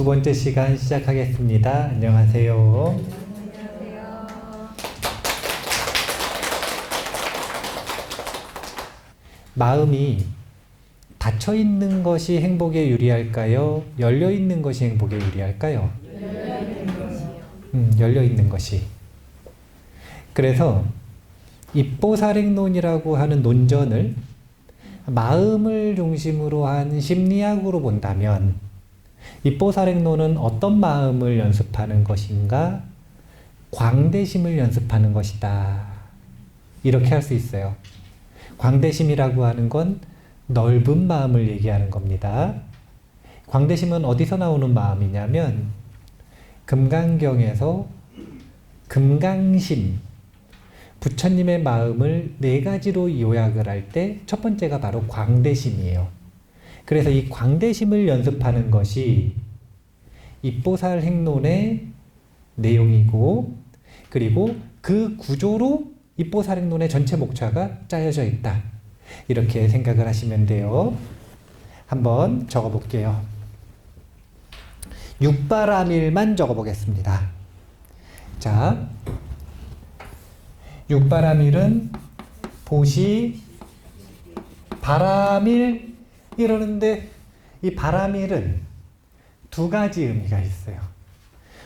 두 번째 시간 시작하겠습니다. 안녕하세요. 마음이 닫혀 있는 것이 행복에 유리할까요? 열려 있는 것이 행복에 유리할까요? 열려 있는 것이요. 열려 있는 것이. 그래서 입보살행론이라고 하는 논전을 마음을 중심으로 한 심리학으로 본다면 입보살행론은 어떤 마음을 연습하는 것인가? 광대심을 연습하는 것이다. 이렇게 할 수 있어요. 광대심이라고 하는 건 넓은 마음을 얘기하는 겁니다. 광대심은 어디서 나오는 마음이냐면 금강경에서 금강심, 부처님의 마음을 네 가지로 요약을 할 때 첫 번째가 바로 광대심이에요. 그래서 이 광대심을 연습하는 것이 입보살 행론의 내용이고, 그리고 그 구조로 입보살 행론의 전체 목차가 짜여져 있다. 이렇게 생각을 하시면 돼요. 한번 적어볼게요. 육바라밀만 적어보겠습니다. 자, 육바라밀은 보시, 바라밀 이러는데 이 바라밀은 두 가지 의미가 있어요.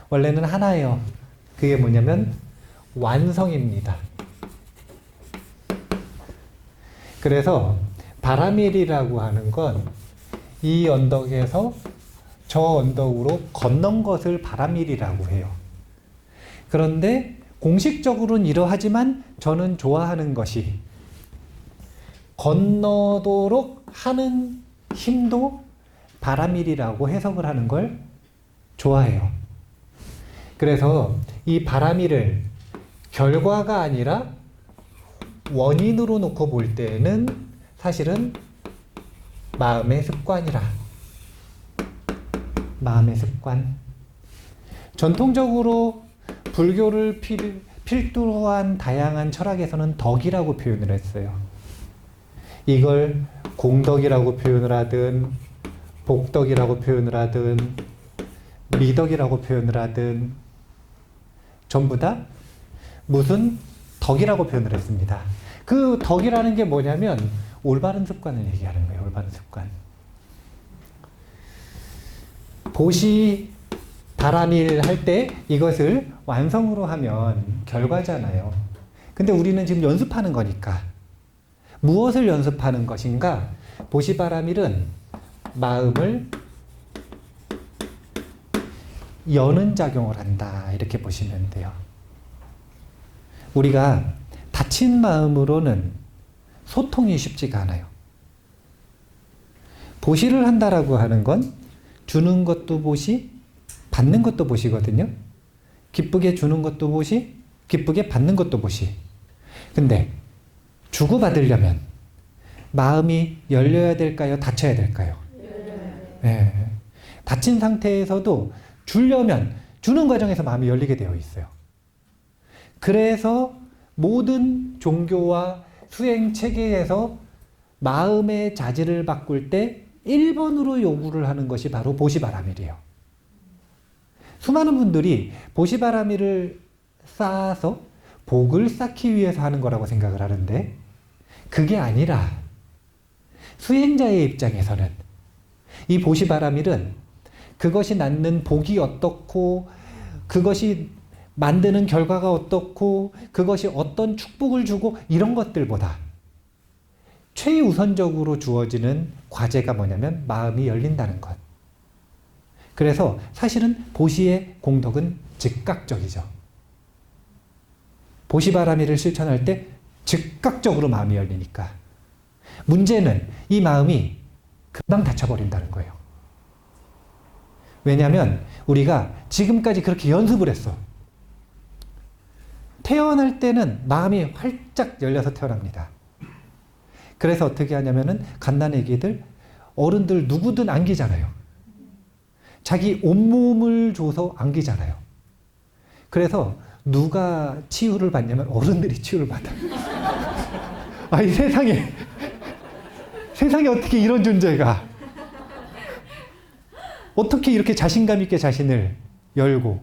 원래는 하나예요. 그게 뭐냐면 완성입니다. 그래서 바라밀이라고 하는 건 이 언덕에서 저 언덕으로 건넌 것을 바라밀이라고 해요. 그런데 공식적으로는 이러하지만 저는 좋아하는 것이 건너도록 하는 힘도 바라밀이라고 해석을 하는 걸 좋아해요. 그래서 이 바라밀을 결과가 아니라 원인으로 놓고 볼 때는 사실은 마음의 습관이라. 마음의 습관. 전통적으로 불교를 필두로 한 다양한 철학에서는 덕이라고 표현을 했어요. 이걸 공덕이라고 표현을 하든 복덕이라고 표현을 하든 미덕이라고 표현을 하든 전부 다 무슨 덕이라고 표현을 했습니다. 그 덕이라는 게 뭐냐면 올바른 습관을 얘기하는 거예요. 올바른 습관. 보시 바라밀 할 때 이것을 완성으로 하면 결과잖아요. 근데 우리는 지금 연습하는 거니까 무엇을 연습하는 것인가? 보시 바라밀은 마음을 여는 작용을 한다. 이렇게 보시면 돼요. 우리가 닫힌 마음으로는 소통이 쉽지가 않아요. 보시를 한다라고 하는 건 주는 것도 보시, 받는 것도 보시거든요. 기쁘게 주는 것도 보시, 기쁘게 받는 것도 보시. 근데 주고받으려면 마음이 열려야 될까요? 닫혀야 될까요? 네. 닫힌 상태에서도 주려면 주는 과정에서 마음이 열리게 되어 있어요. 그래서 모든 종교와 수행 체계에서 마음의 자질을 바꿀 때 1번으로 요구를 하는 것이 바로 보시바라밀이에요. 수많은 분들이 보시바라밀을 쌓아서 복을 쌓기 위해서 하는 거라고 생각을 하는데 그게 아니라 수행자의 입장에서는 이 보시바라밀은 그것이 낳는 복이 어떻고 그것이 만드는 결과가 어떻고 그것이 어떤 축복을 주고 이런 것들보다 최우선적으로 주어지는 과제가 뭐냐면 마음이 열린다는 것. 그래서 사실은 보시의 공덕은 즉각적이죠. 보시바라밀을 실천할 때 즉각적으로 마음이 열리니까. 문제는 이 마음이 금방 닫혀버린다는 거예요. 왜냐하면 우리가 지금까지 그렇게 연습을 했어. 태어날 때는 마음이 활짝 열려서 태어납니다. 그래서 어떻게 하냐면은 갓난아기들, 어른들 누구든 안기잖아요. 자기 온몸을 줘서 안기잖아요. 그래서 누가 치유를 받냐면 어른들이 치유를 받아요. 아니 세상에 어떻게 이런 존재가. 어떻게 이렇게 자신감 있게 자신을 열고.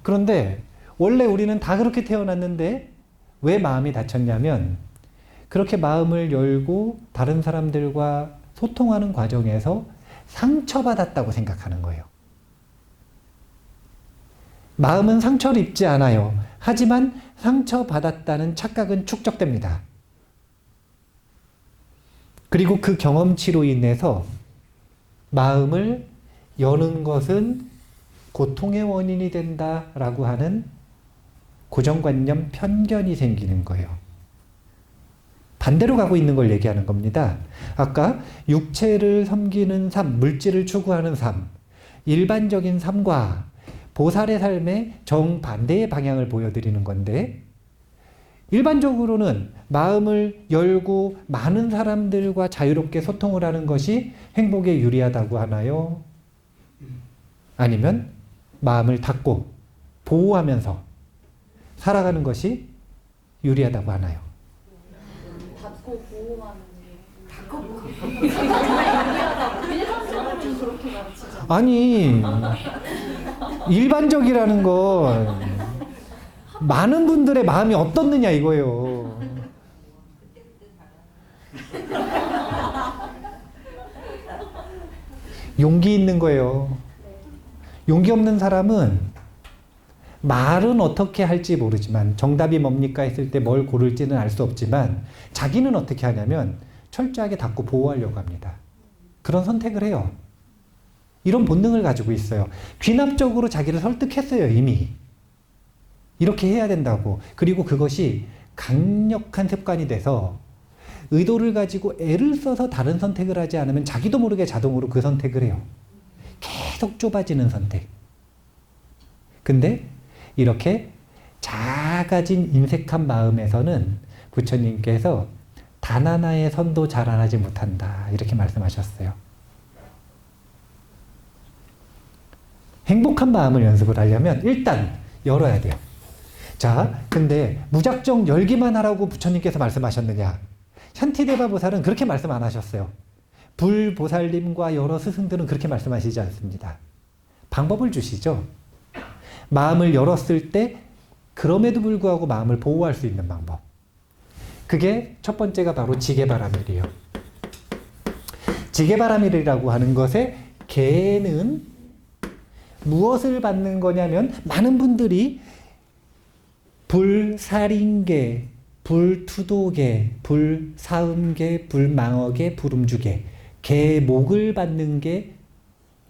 그런데 원래 우리는 다 그렇게 태어났는데 왜 마음이 닫혔냐면 그렇게 마음을 열고 다른 사람들과 소통하는 과정에서 상처받았다고 생각하는 거예요. 마음은 상처를 입지 않아요. 하지만 상처받았다는 착각은 축적됩니다. 그리고 그 경험치로 인해서 마음을 여는 것은 고통의 원인이 된다라고 하는 고정관념, 편견이 생기는 거예요. 반대로 가고 있는 걸 얘기하는 겁니다. 아까 육체를 섬기는 삶, 물질을 추구하는 삶, 일반적인 삶과 보살의 삶의 정반대의 방향을 보여드리는 건데, 일반적으로는 마음을 열고 많은 사람들과 자유롭게 소통을 하는 것이 행복에 유리하다고 하나요? 아니면 마음을 닫고 보호하면서 살아가는 것이 유리하다고 하나요? 닫고 보호하는 게 닫고 보호하다고 일반적으로 그렇게 가르치죠. 아니, 일반적이라는 건 많은 분들의 마음이 어떻느냐 이거예요. 용기 있는 거예요. 용기 없는 사람은 말은 어떻게 할지 모르지만 정답이 뭡니까 했을 때 뭘 고를지는 알 수 없지만 자기는 어떻게 하냐면 철저하게 닫고 보호하려고 합니다. 그런 선택을 해요. 이런 본능을 가지고 있어요. 귀납적으로 자기를 설득했어요, 이미. 이렇게 해야 된다고. 그리고 그것이 강력한 습관이 돼서 의도를 가지고 애를 써서 다른 선택을 하지 않으면 자기도 모르게 자동으로 그 선택을 해요. 계속 좁아지는 선택. 근데 이렇게 작아진 인색한 마음에서는 부처님께서 단 하나의 선도 자라나지 못한다. 이렇게 말씀하셨어요. 행복한 마음을 연습을 하려면 일단 열어야 돼요. 자, 근데 무작정 열기만 하라고 부처님께서 말씀하셨느냐? 샨티데바 보살은 그렇게 말씀 안 하셨어요. 불보살님과 여러 스승들은 그렇게 말씀하시지 않습니다. 방법을 주시죠. 마음을 열었을 때 그럼에도 불구하고 마음을 보호할 수 있는 방법. 그게 첫 번째가 바로 지게바라밀이에요. 지게바라밀이라고 하는 것의 개는 무엇을 받는 거냐면 많은 분들이 불살인계, 불투도계, 불사음계, 불망어계, 불음주계, 계목을 받는 게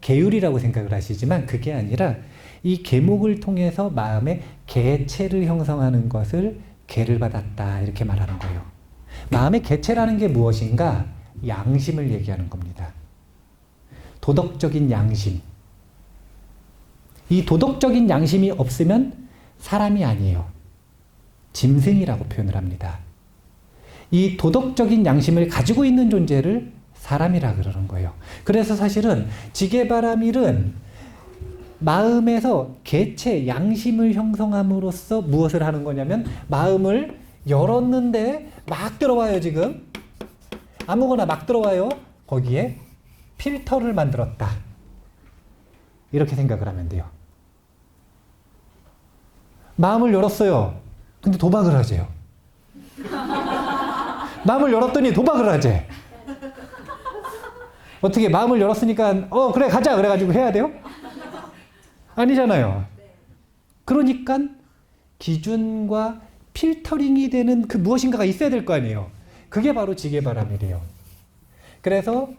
계율이라고 생각을 하시지만 그게 아니라 이 계목을 통해서 마음의 개체를 형성하는 것을 계를 받았다 이렇게 말하는 거예요. 마음의 개체라는 게 무엇인가? 양심을 얘기하는 겁니다. 도덕적인 양심. 이 도덕적인 양심이 없으면 사람이 아니에요. 짐승이라고 표현을 합니다. 이 도덕적인 양심을 가지고 있는 존재를 사람이라 그러는 거예요. 그래서 사실은 지게바라밀은 마음에서 개체, 양심을 형성함으로써 무엇을 하는 거냐면 마음을 열었는데 막 들어와요, 지금. 아무거나 막 들어와요. 거기에 필터를 만들었다. 이렇게 생각을 하면 돼요. 마음을 열었어요. 근데 도박을 하재요. 마음을 열었더니 도박을 하재. 어떻게 마음을 열었으니까 그래 가자 그래가지고 해야 돼요? 아니잖아요. 그러니까 기준과 필터링이 되는 그 무엇인가가 있어야 될 거 아니에요. 그게 바로 지게바라밀이에요. 그래서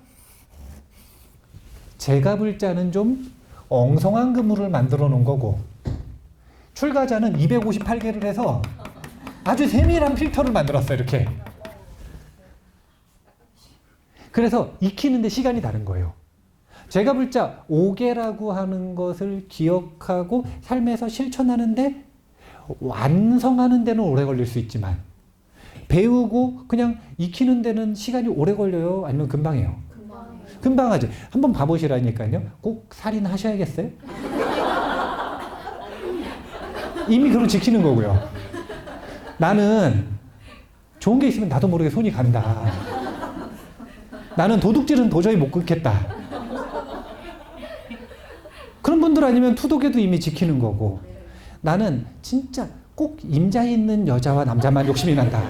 제가불자는 좀 엉성한 그물을 만들어 놓은 거고 출가자는 258개를 해서 아주 세밀한 필터를 만들었어요. 이렇게. 그래서 익히는데 시간이 다른 거예요. 제가불자 5개라고 하는 것을 기억하고 삶에서 실천하는데 완성하는 데는 오래 걸릴 수 있지만 배우고 그냥 익히는 데는 시간이 오래 걸려요? 아니면 금방 해요? 금방 하지. 한번 봐보시라니까요. 꼭 살인하셔야겠어요? 이미 그럼 지키는 거고요. 나는 좋은 게 있으면 나도 모르게 손이 간다. 나는 도둑질은 도저히 못 끊겠다. 그런 분들 아니면 투독에도 이미 지키는 거고. 나는 진짜 꼭 임자 있는 여자와 남자만 욕심이 난다.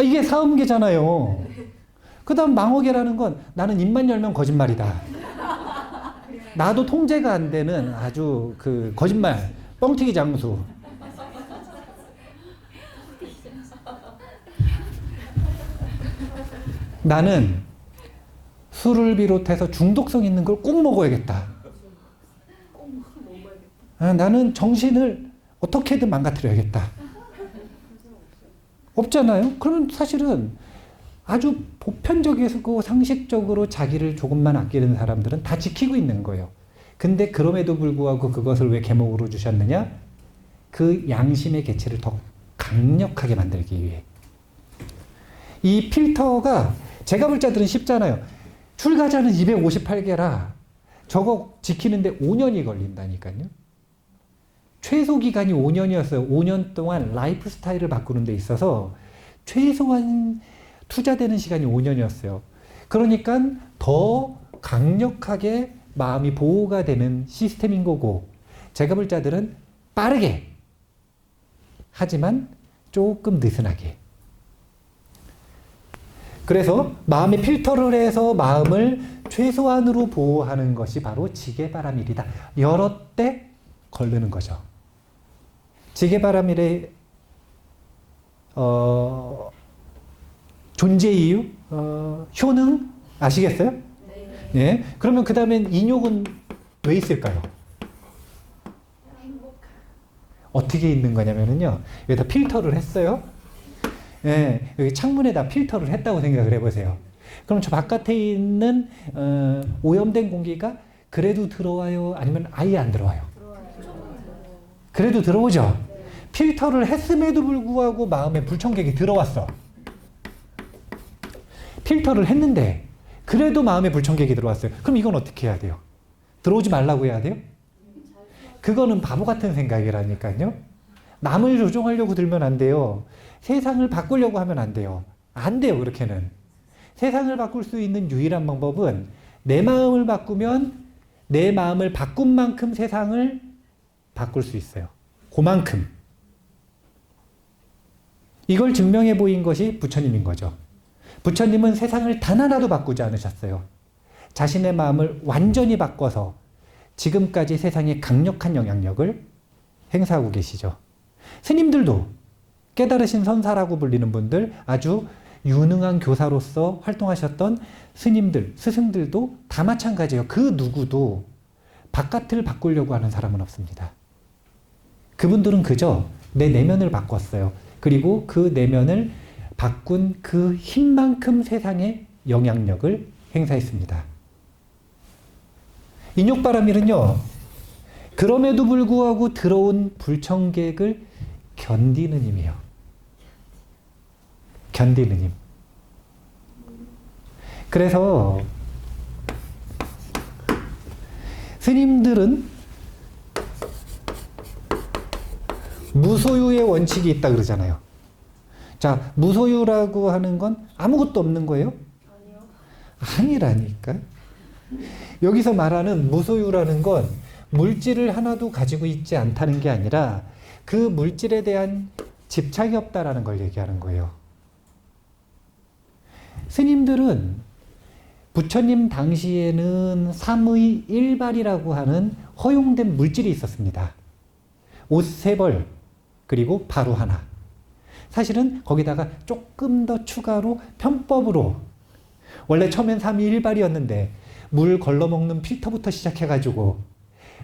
이게 사음계잖아요. 그 다음 망어계라는 건 나는 입만 열면 거짓말이다. 나도 통제가 안 되는 아주 그 거짓말, 뻥튀기 장수. 나는 술을 비롯해서 중독성 있는 걸 꼭 먹어야겠다. 나는 정신을 어떻게든 망가뜨려야겠다. 없잖아요? 그러면 사실은 아주 보편적이고 상식적으로 자기를 조금만 아끼는 사람들은 다 지키고 있는 거예요. 근데 그럼에도 불구하고 그것을 왜 계목으로 주셨느냐? 그 양심의 개체를 더 강력하게 만들기 위해. 이 필터가 제가 볼 자들은 쉽잖아요. 출가자는 258개라 저거 지키는데 5년이 걸린다니까요. 최소 기간이 5년이었어요. 5년 동안 라이프 스타일을 바꾸는 데 있어서 최소한 투자되는 시간이 5년이었어요. 그러니까 더 강력하게 마음이 보호가 되는 시스템인 거고, 제가 볼 자들은 빠르게 하지만 조금 느슨하게. 그래서 마음의 필터를 해서 마음을 최소한으로 보호하는 것이 바로 지게바라밀이다. 여러 때 걸르는 거죠. 지게바라밀의 존재 이유, 효능 아시겠어요? 네. 예. 그러면 그 다음엔 인욕은 왜 있을까요? 어떻게 있는 거냐면요. 여기다 필터를 했어요. 예, 여기 창문에다 필터를 했다고 생각을 해보세요. 그럼 저 바깥에 있는 오염된 공기가 그래도 들어와요? 아니면 아예 안 들어와요? 그래도 들어오죠? 필터를 했음에도 불구하고 마음에 불청객이 들어왔어. 필터를 했는데 그래도 마음에 불청객이 들어왔어요. 그럼 이건 어떻게 해야 돼요? 들어오지 말라고 해야 돼요? 그거는 바보 같은 생각이라니까요. 남을 조종하려고 들면 안 돼요. 세상을 바꾸려고 하면 안 돼요. 안 돼요, 그렇게는. 세상을 바꿀 수 있는 유일한 방법은 내 마음을 바꾸면 내 마음을 바꾼 만큼 세상을 바꿀 수 있어요. 그만큼. 이걸 증명해 보인 것이 부처님인 거죠. 부처님은 세상을 단 하나도 바꾸지 않으셨어요. 자신의 마음을 완전히 바꿔서 지금까지 세상에 강력한 영향력을 행사하고 계시죠. 스님들도 깨달으신 선사라고 불리는 분들, 아주 유능한 교사로서 활동하셨던 스님들, 스승들도 다 마찬가지예요. 그 누구도 바깥을 바꾸려고 하는 사람은 없습니다. 그분들은 그저 내 내면을 바꿨어요. 그리고 그 내면을 바꾼 그 힘만큼 세상에 영향력을 행사했습니다. 인욕바라밀은요, 그럼에도 불구하고 들어온 불청객을 견디는 힘이에요. 견디는 힘. 그래서 스님들은 무소유의 원칙이 있다 그러잖아요. 자, 무소유라고 하는 건 아무것도 없는 거예요? 아니요. 아니라니까. 여기서 말하는 무소유라는 건 물질을 하나도 가지고 있지 않다는 게 아니라 그 물질에 대한 집착이 없다라는 걸 얘기하는 거예요. 스님들은 부처님 당시에는 삼의 일발이라고 하는 허용된 물질이 있었습니다. 옷 3벌, 그리고 바로 하나. 사실은 거기다가 조금 더 추가로 편법으로, 원래 처음엔 삼의 일발이었는데 물 걸러먹는 필터부터 시작해가지고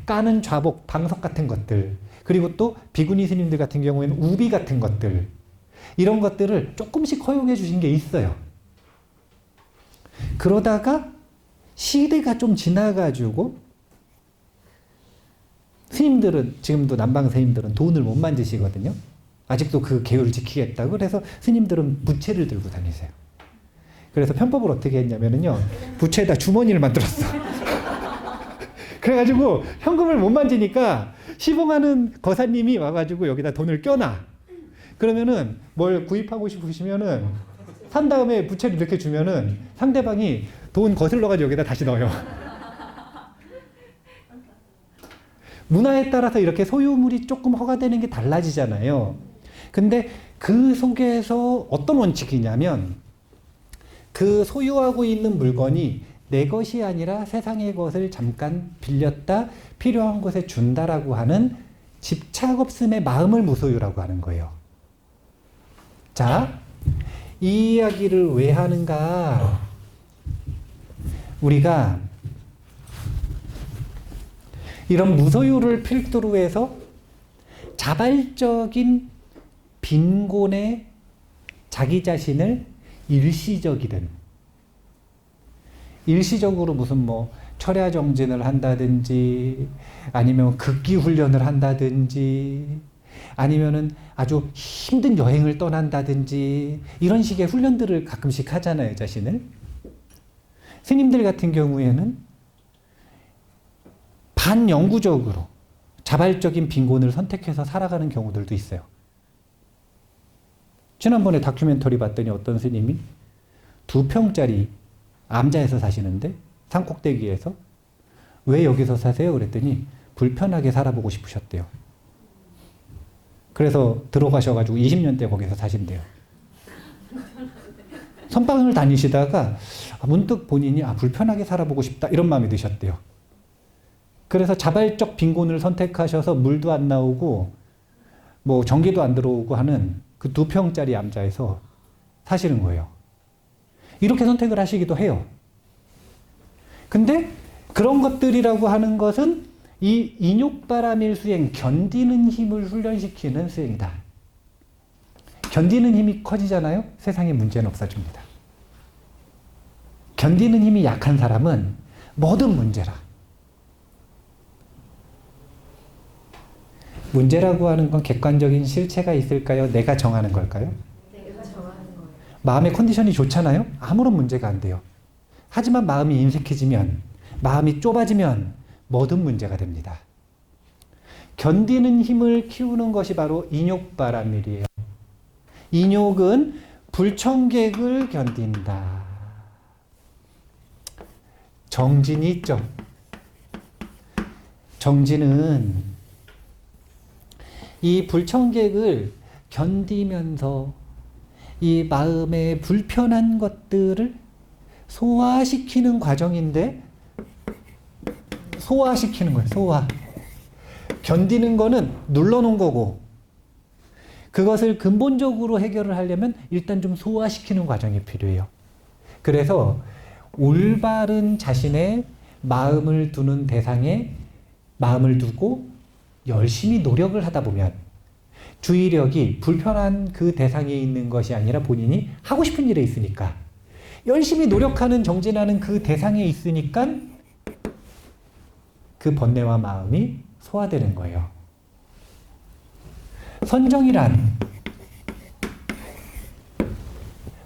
까는 좌복, 방석 같은 것들, 그리고 또 비구니 스님들 같은 경우에는 우비 같은 것들, 이런 것들을 조금씩 허용해 주신 게 있어요. 그러다가 시대가 좀 지나가지고 스님들은, 지금도 남방 스님들은 돈을 못 만지시거든요. 아직도 그 계율을 지키겠다고. 그래서 스님들은 부채를 들고 다니세요. 그래서 편법을 어떻게 했냐면요, 부채에다 주머니를 만들었어. 그래가지고 현금을 못 만지니까 시봉하는 거사님이 와가지고 여기다 돈을 껴놔. 그러면은 뭘 구입하고 싶으시면은 산 다음에 부채를 이렇게 주면은 상대방이 돈 거슬러가지고 여기다 다시 넣어요. 문화에 따라서 이렇게 소유물이 조금 허가되는 게 달라지잖아요. 근데 그 속에서 어떤 원칙이냐면 그 소유하고 있는 물건이 내 것이 아니라 세상의 것을 잠깐 빌렸다 필요한 곳에 준다라고 하는 집착 없음의 마음을 무소유라고 하는 거예요. 자, 이 이야기를 왜 하는가? 우리가 이런 무소유를 필두로 해서 자발적인 빈곤에 자기 자신을 일시적으로 무슨 뭐 철야 정진을 한다든지 아니면 극기 훈련을 한다든지 아니면은 아주 힘든 여행을 떠난다든지 이런 식의 훈련들을 가끔씩 하잖아요, 자신을. 스님들 같은 경우에는 반영구적으로 자발적인 빈곤을 선택해서 살아가는 경우들도 있어요. 지난번에 다큐멘터리 봤더니 어떤 스님이 2평짜리 암자에서 사시는데 산꼭대기에서 왜 여기서 사세요? 그랬더니 불편하게 살아보고 싶으셨대요. 그래서 들어가셔가지고 20년대 거기서 사신대요. 선방을 다니시다가 문득 본인이 불편하게 살아보고 싶다 이런 마음이 드셨대요. 그래서 자발적 빈곤을 선택하셔서 물도 안 나오고 뭐 전기도 안 들어오고 하는 그 2평짜리 암자에서 사시는 거예요. 이렇게 선택을 하시기도 해요. 근데 그런 것들이라고 하는 것은 이 인욕바람일 수행, 견디는 힘을 훈련시키는 수행이다. 견디는 힘이 커지잖아요? 세상에 문제는 없어집니다. 견디는 힘이 약한 사람은 뭐든 문제라. 문제라고 하는 건 객관적인 실체가 있을까요? 내가 정하는 걸까요? 내가 정하는 거예요. 마음의 컨디션이 좋잖아요? 아무런 문제가 안 돼요. 하지만 마음이 인색해지면, 마음이 좁아지면 뭐든 문제가 됩니다. 견디는 힘을 키우는 것이 바로 인욕바람일이에요. 인욕은 불청객을 견딘다. 정진이 있죠. 정진은 이 불청객을 견디면서 이 마음의 불편한 것들을 소화시키는 과정인데 소화시키는 거예요. 소화. 견디는 거는 눌러놓은 거고 그것을 근본적으로 해결을 하려면 일단 좀 소화시키는 과정이 필요해요. 그래서 올바른 자신의 마음을 두는 대상에 마음을 두고 열심히 노력을 하다 보면 주의력이 불편한 그 대상에 있는 것이 아니라 본인이 하고 싶은 일에 있으니까 열심히 노력하는 정진하는 그 대상에 있으니까 그 번뇌와 마음이 소화되는 거예요. 선정이란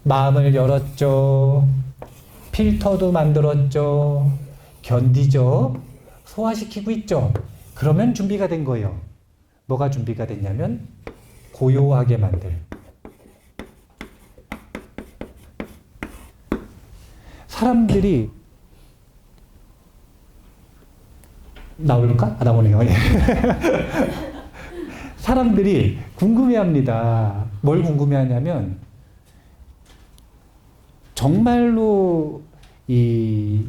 마음을 열었죠. 필터도 만들었죠. 견디죠. 소화시키고 있죠. 그러면 준비가 된 거예요. 뭐가 준비가 됐냐면 고요하게 만들. 사람들이 나올까? 나오네요. 사람들이 궁금해합니다. 뭘 궁금해하냐면 정말로 이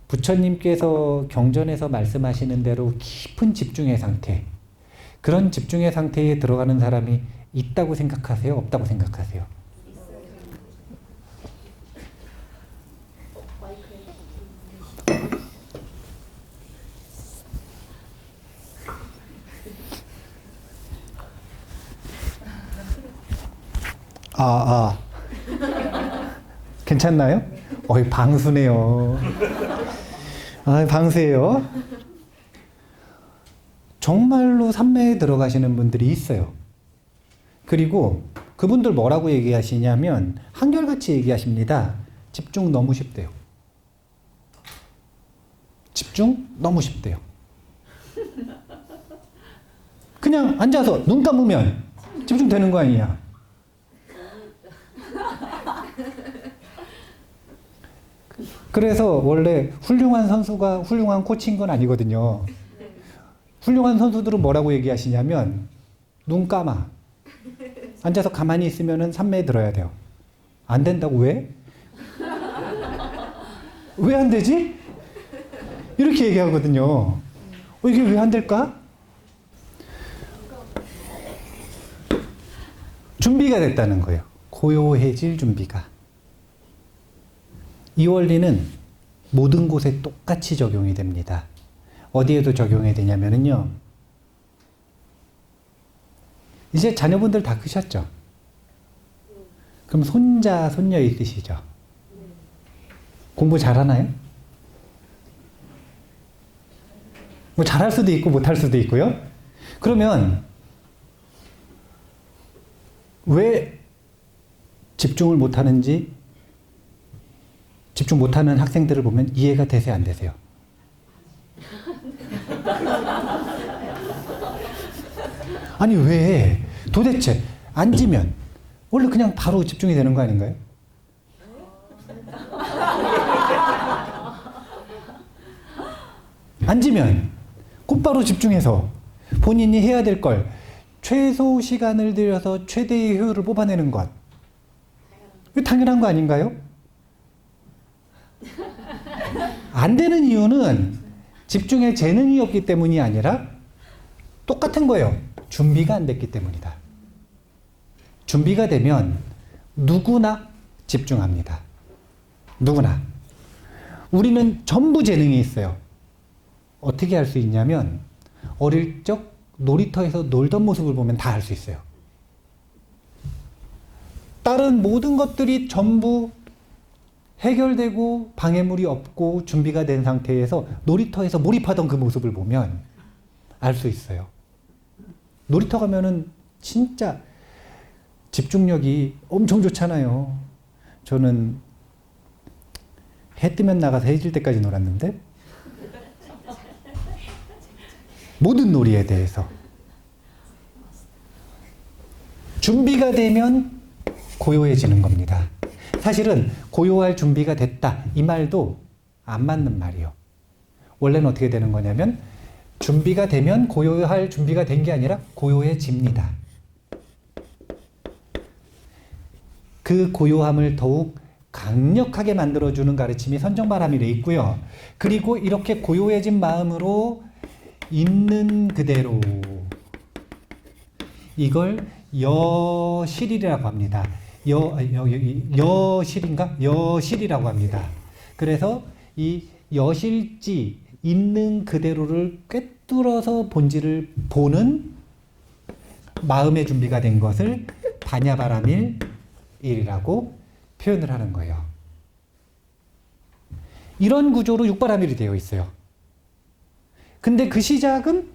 부처님께서 경전에서 말씀하시는 대로 깊은 집중의 상태, 그런 집중의 상태에 들어가는 사람이 있다고 생각하세요? 없다고 생각하세요? 괜찮나요? 방수네요. 방수예요. 정말로 삼매에 들어가시는 분들이 있어요. 그리고 그분들 뭐라고 얘기하시냐면 한결같이 얘기하십니다. 집중 너무 쉽대요. 집중 너무 쉽대요. 그냥 앉아서 눈 감으면 집중되는 거 아니야. 그래서 원래 훌륭한 선수가 훌륭한 코치인 건 아니거든요. 훌륭한 선수들은 뭐라고 얘기하시냐면 눈 감아. 앉아서 가만히 있으면은 3매 들어야 돼요. 안 된다고 왜? 왜 안 되지? 이렇게 얘기하거든요. 이게 왜 안 될까? 준비가 됐다는 거예요. 고요해질 준비가. 이 원리는 모든 곳에 똑같이 적용이 됩니다. 어디에도 적용이 되냐면요. 이제 자녀분들 다 크셨죠? 그럼 손자, 손녀 있으시죠? 공부 잘하나요? 뭐 잘할 수도 있고 못할 수도 있고요. 그러면 왜 집중을 못하는지, 집중 못하는 학생들을 보면 이해가 되세요, 안 되세요? 아니 왜 도대체 앉으면 원래 그냥 바로 집중이 되는 거 아닌가요? 앉으면 곧바로 집중해서 본인이 해야 될 걸 최소 시간을 들여서 최대의 효율을 뽑아내는 것. 이거 당연한 거 아닌가요? 안 되는 이유는 집중에 재능이 없기 때문이 아니라 똑같은 거예요. 준비가 안 됐기 때문이다. 준비가 되면 누구나 집중합니다. 누구나. 우리는 전부 재능이 있어요. 어떻게 할 수 있냐면 어릴 적 놀이터에서 놀던 모습을 보면 다 할 수 있어요. 다른 모든 것들이 전부 해결되고 방해물이 없고 준비가 된 상태에서 놀이터에서 몰입하던 그 모습을 보면 알 수 있어요. 놀이터 가면은 진짜 집중력이 엄청 좋잖아요. 저는 해 뜨면 나가서 해 질 때까지 놀았는데 모든 놀이에 대해서 준비가 되면 고요해지는 겁니다. 사실은 고요할 준비가 됐다 이 말도 안 맞는 말이에요. 원래는 어떻게 되는 거냐면 준비가 되면 고요할 준비가 된 게 아니라 고요해집니다. 그 고요함을 더욱 강력하게 만들어주는 가르침이 선정바람일에 있고요. 그리고 이렇게 고요해진 마음으로 있는 그대로, 이걸 여실이라고 합니다. 여실인가? 여실이라고 합니다. 그래서 이 여실지, 있는 그대로를 꿰뚫어서 본질을 보는 마음의 준비가 된 것을 반야바라밀이라고 표현을 하는 거예요. 이런 구조로 육바라밀이 되어 있어요. 근데 그 시작은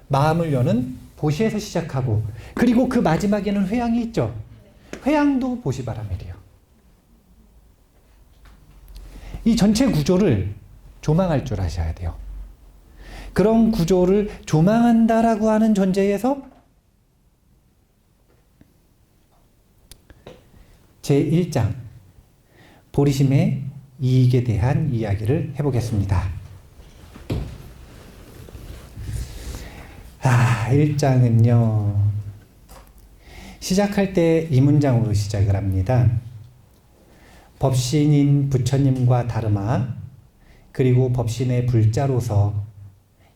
마음을 여는 보시에서 시작하고, 그리고 그 마지막에는 회양이 있죠. 회양도 보시바라밀이에요. 이 전체 구조를 조망할 줄 아셔야 돼요. 그런 구조를 조망한다라고 하는 전제에서 제1장 보리심의 이익에 대한 이야기를 해보겠습니다. 1장은요. 시작할 때 이 문장으로 시작을 합니다. 법신인 부처님과 다르마, 그리고 법신의 불자로서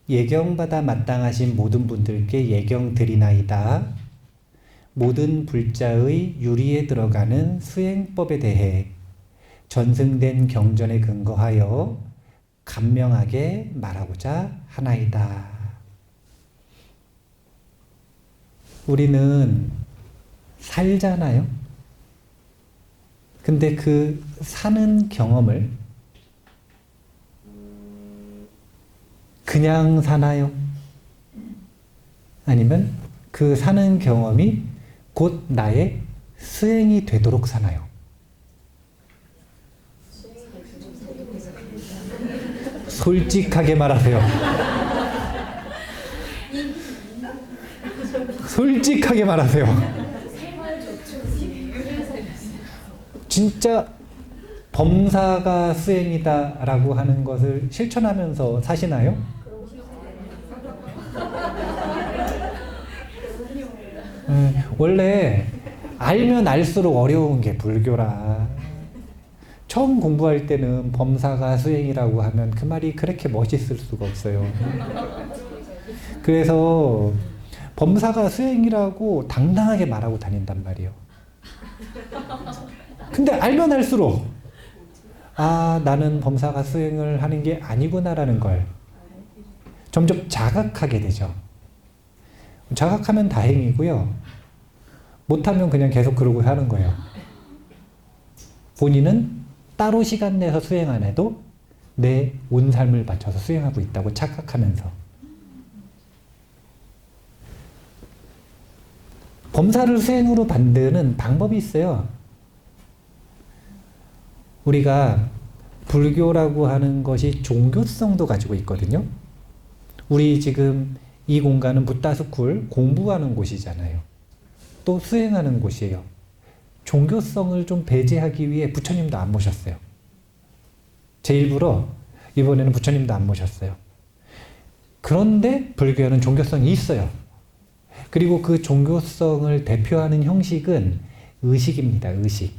예경받아 마땅하신 모든 분들께 예경드리나이다. 모든 불자의 유리에 들어가는 수행법에 대해 전승된 경전에 근거하여 간명하게 말하고자 하나이다. 우리는 살잖아요. 근데 그 사는 경험을 그냥 사나요? 아니면 그 사는 경험이 곧 나의 수행이 되도록 사나요? 솔직하게 말하세요. 솔직하게 말하세요. 진짜 범사가 수행이다라고 하는 것을 실천하면서 사시나요? 원래 알면 알수록 어려운 게 불교라. 처음 공부할 때는 범사가 수행이라고 하면 그 말이 그렇게 멋있을 수가 없어요. 그래서 범사가 수행이라고 당당하게 말하고 다닌단 말이에요. 근데 알면 알수록 나는 범사가 수행을 하는 게 아니구나라는 걸 점점 자각하게 되죠. 자각하면 다행이고요. 못하면 그냥 계속 그러고 사는 거예요. 본인은 따로 시간 내서 수행 안 해도 내 온 삶을 바쳐서 수행하고 있다고 착각하면서. 범사를 수행으로 만드는 방법이 있어요. 우리가 불교라고 하는 것이 종교성도 가지고 있거든요. 우리 지금 이 공간은 붓다스쿨 공부하는 곳이잖아요. 또 수행하는 곳이에요. 종교성을 좀 배제하기 위해 부처님도 안 모셨어요. 제 일부러 이번에는 부처님도 안 모셨어요. 그런데 불교에는 종교성이 있어요. 그리고 그 종교성을 대표하는 형식은 의식입니다. 의식.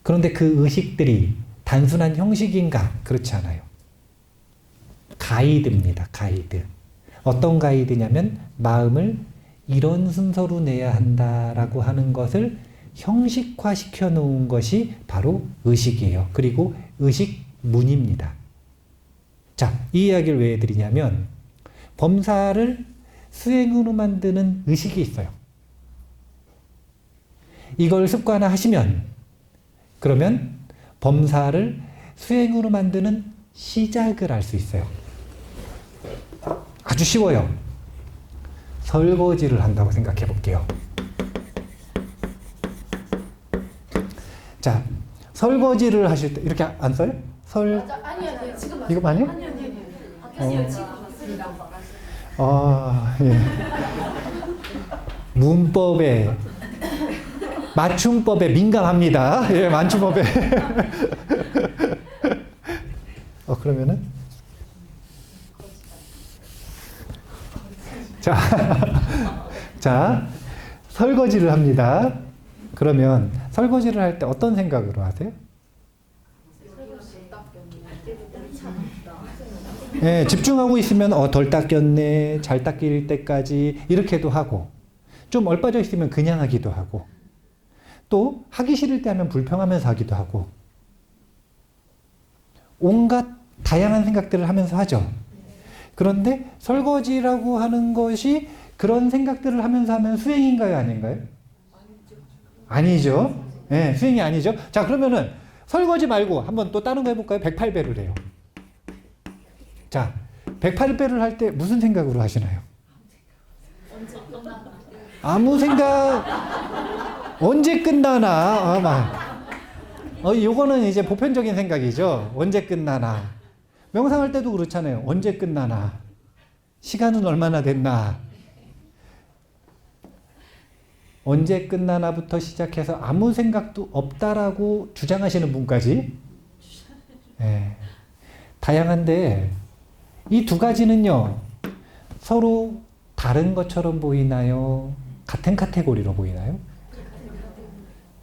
그런데 그 의식들이 단순한 형식인가? 그렇지 않아요. 가이드입니다. 가이드. 어떤 가이드냐면 마음을 이런 순서로 내야 한다라고 하는 것을 형식화 시켜 놓은 것이 바로 의식이에요. 그리고 의식문입니다. 자, 이 이야기를 왜 해드리냐면 범사를 수행으로 만드는 의식이 있어요. 이걸 습관화하시면 그러면 범사를 수행으로 만드는 시작을 할 수 있어요. 아주 쉬워요. 설거지를 한다고 생각해 볼게요. 자, 설거지를 하실 때 이렇게 안 써요? 아니요, 지금 이거 아니에요? 아니요. 아니요, 지금 맞습니다. 예. 문법에 맞춤법에 민감합니다. 예, 맞춤법에. 그러면은 자, 설거지를 합니다. 그러면 설거지를 할 때 어떤 생각으로 하세요? 예, 집중하고 있으면 덜 닦였네, 잘 닦일 때까지 이렇게도 하고, 좀 얼빠져 있으면 그냥 하기도 하고, 또 하기 싫을 때 하면 불평하면서 하기도 하고, 온갖 다양한 생각들을 하면서 하죠. 그런데 설거지라고 하는 것이 그런 생각들을 하면서 하면 수행인가요, 아닌가요? 아니죠. 예, 수행이 아니죠. 자, 그러면은 설거지 말고 한번 또 다른 거 해볼까요? 108배를 해요. 자, 108배를 할 때 무슨 생각으로 하시나요? 아무 생각, 언제 끝나나. 요거는 이제 보편적인 생각이죠. 언제 끝나나. 명상할 때도 그렇잖아요. 언제 끝나나. 시간은 얼마나 됐나. 언제 끝나나부터 시작해서 아무 생각도 없다라고 주장하시는 분까지. 예. 다양한데, 이 두 가지는요, 서로 다른 것처럼 보이나요? 같은 카테고리로 보이나요?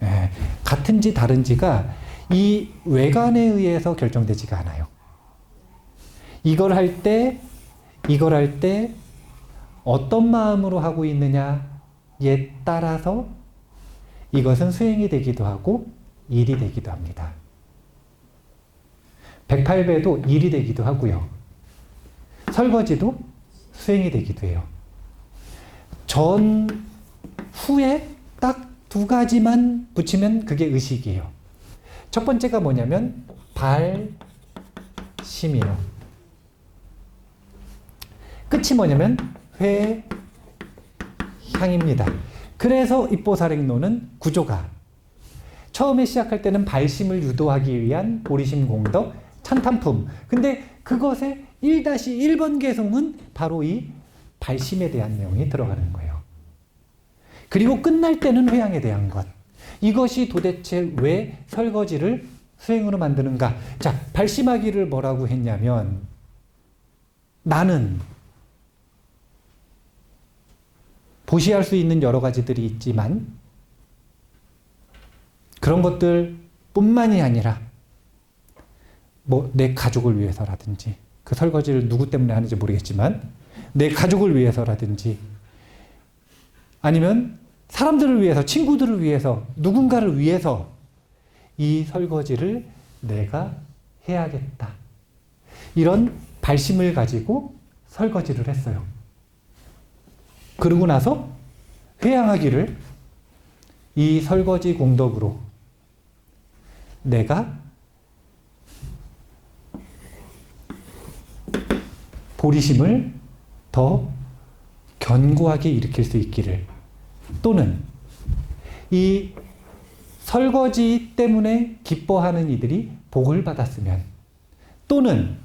예. 같은지 다른지가 이 외관에 의해서 결정되지가 않아요. 이걸 할 때 어떤 마음으로 하고 있느냐에 따라서 이것은 수행이 되기도 하고 일이 되기도 합니다. 108배도 일이 되기도 하고요. 설거지도 수행이 되기도 해요. 전, 후에 딱 두 가지만 붙이면 그게 의식이에요. 첫 번째가 뭐냐면 발심이에요. 끝이 뭐냐면 회향입니다. 그래서 입보살행론은 구조가 처음에 시작할 때는 발심을 유도하기 위한 보리심 공덕 찬탄품. 근데 그것의 1-1번 개송은 바로 이 발심에 대한 내용이 들어가는 거예요. 그리고 끝날 때는 회향에 대한 것. 이것이 도대체 왜 설거지를 수행으로 만드는가? 자, 발심하기를 뭐라고 했냐면 나는 보시할 수 있는 여러 가지들이 있지만 그런 것들 뿐만이 아니라 뭐 내 가족을 위해서라든지 그 설거지를 누구 때문에 하는지 모르겠지만 내 가족을 위해서라든지 아니면 사람들을 위해서, 친구들을 위해서, 누군가를 위해서 이 설거지를 내가 해야겠다. 이런 발심을 가지고 설거지를 했어요. 그러고 나서 회양하기를 이 설거지 공덕으로 내가 보리심을 더 견고하게 일으킬 수 있기를, 또는 이 설거지 때문에 기뻐하는 이들이 복을 받았으면, 또는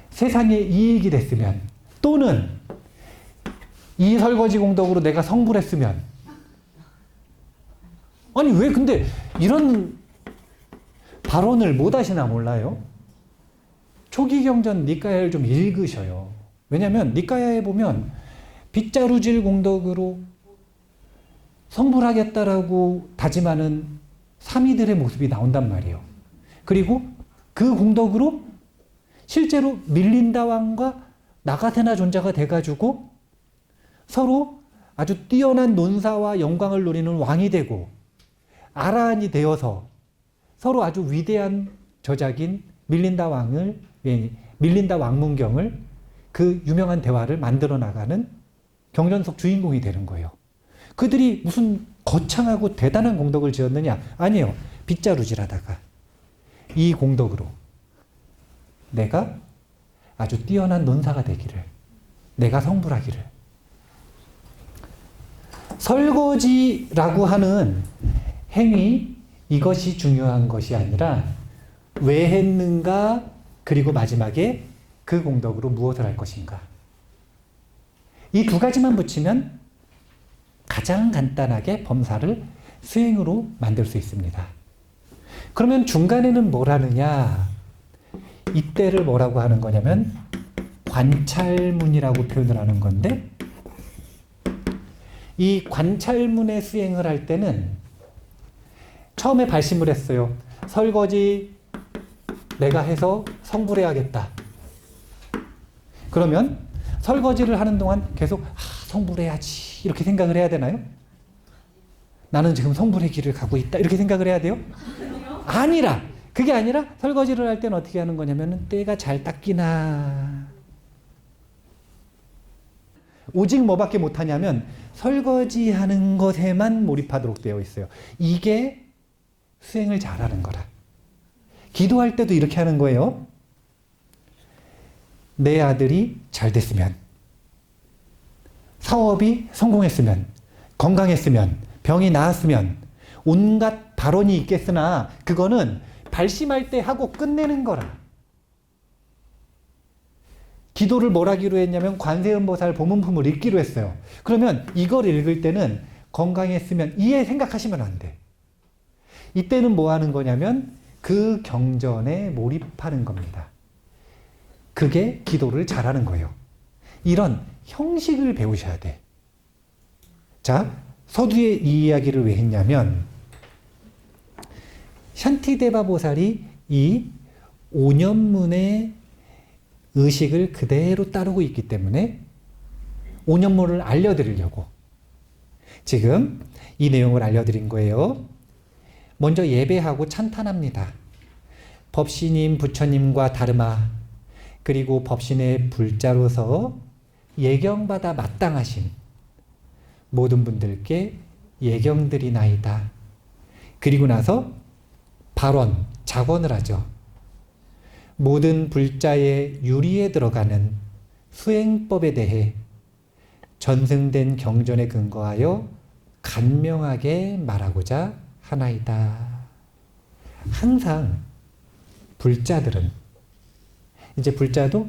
세상에 이익이 됐으면, 또는 이 설거지 공덕으로 내가 성불했으면. 아니 왜 근데 이런 발언을 못 하시나 몰라요? 초기 경전 니까야를 좀 읽으셔요. 왜냐하면 니까야에 보면 빗자루질 공덕으로 성불하겠다라고 다짐하는 사미들의 모습이 나온단 말이에요. 그리고 그 공덕으로 실제로 밀린다 왕과 나가세나 존자가 돼가지고 서로 아주 뛰어난 논사와 영광을 누리는 왕이 되고 아라한이 되어서 서로 아주 위대한 저작인 밀린다 왕문경을, 그 유명한 대화를 만들어 나가는 경전 속 주인공이 되는 거예요. 그들이 무슨 거창하고 대단한 공덕을 지었느냐? 아니에요. 빗자루질하다가 이 공덕으로 내가 아주 뛰어난 논사가 되기를, 내가 성불하기를. 설거지라고 하는 행위, 이것이 중요한 것이 아니라 왜 했는가, 그리고 마지막에 그 공덕으로 무엇을 할 것인가. 이 두 가지만 붙이면 가장 간단하게 범사를 수행으로 만들 수 있습니다. 그러면 중간에는 뭘 하느냐? 이때를 뭐라고 하는 거냐면 관찰문이라고 표현을 하는 건데, 이 관찰문의 수행을 할 때는 처음에 발심을 했어요. 설거지 내가 해서 성불해야겠다. 그러면 설거지를 하는 동안 계속 성불해야지 이렇게 생각을 해야 되나요? 나는 지금 성불의 길을 가고 있다 이렇게 생각을 해야 돼요? 아니라, 그게 아니라 설거지를 할 때는 어떻게 하는 거냐면 때가 잘 닦이나, 오직 뭐밖에 못하냐면 설거지하는 것에만 몰입하도록 되어 있어요. 이게 수행을 잘하는 거라. 기도할 때도 이렇게 하는 거예요. 내 아들이 잘 됐으면, 사업이 성공했으면, 건강했으면, 병이 나았으면, 온갖 발언이 있겠으나 그거는 발심할 때 하고 끝내는 거라. 기도를 뭘 하기로 했냐면 관세음보살 보문품을 읽기로 했어요. 그러면 이걸 읽을 때는 건강했으면 이에 생각하시면 안 돼. 이때는 뭐 하는 거냐면 그 경전에 몰입하는 겁니다. 그게 기도를 잘하는 거예요. 이런 형식을 배우셔야 돼. 자, 서두에 이 이야기를 왜 했냐면 샨티데바 보살이 이 5년문의 의식을 그대로 따르고 있기 때문에 5년문을 알려드리려고 지금 이 내용을 알려드린 거예요. 먼저 예배하고 찬탄합니다. 법신님, 부처님과 다르마, 그리고 법신의 불자로서 예경받아 마땅하신 모든 분들께 예경드리나이다. 그리고 나서 발언, 작언을 하죠. 모든 불자의 유리에 들어가는 수행법에 대해 전승된 경전에 근거하여 간명하게 말하고자 하나이다. 항상 불자들은, 이제 불자도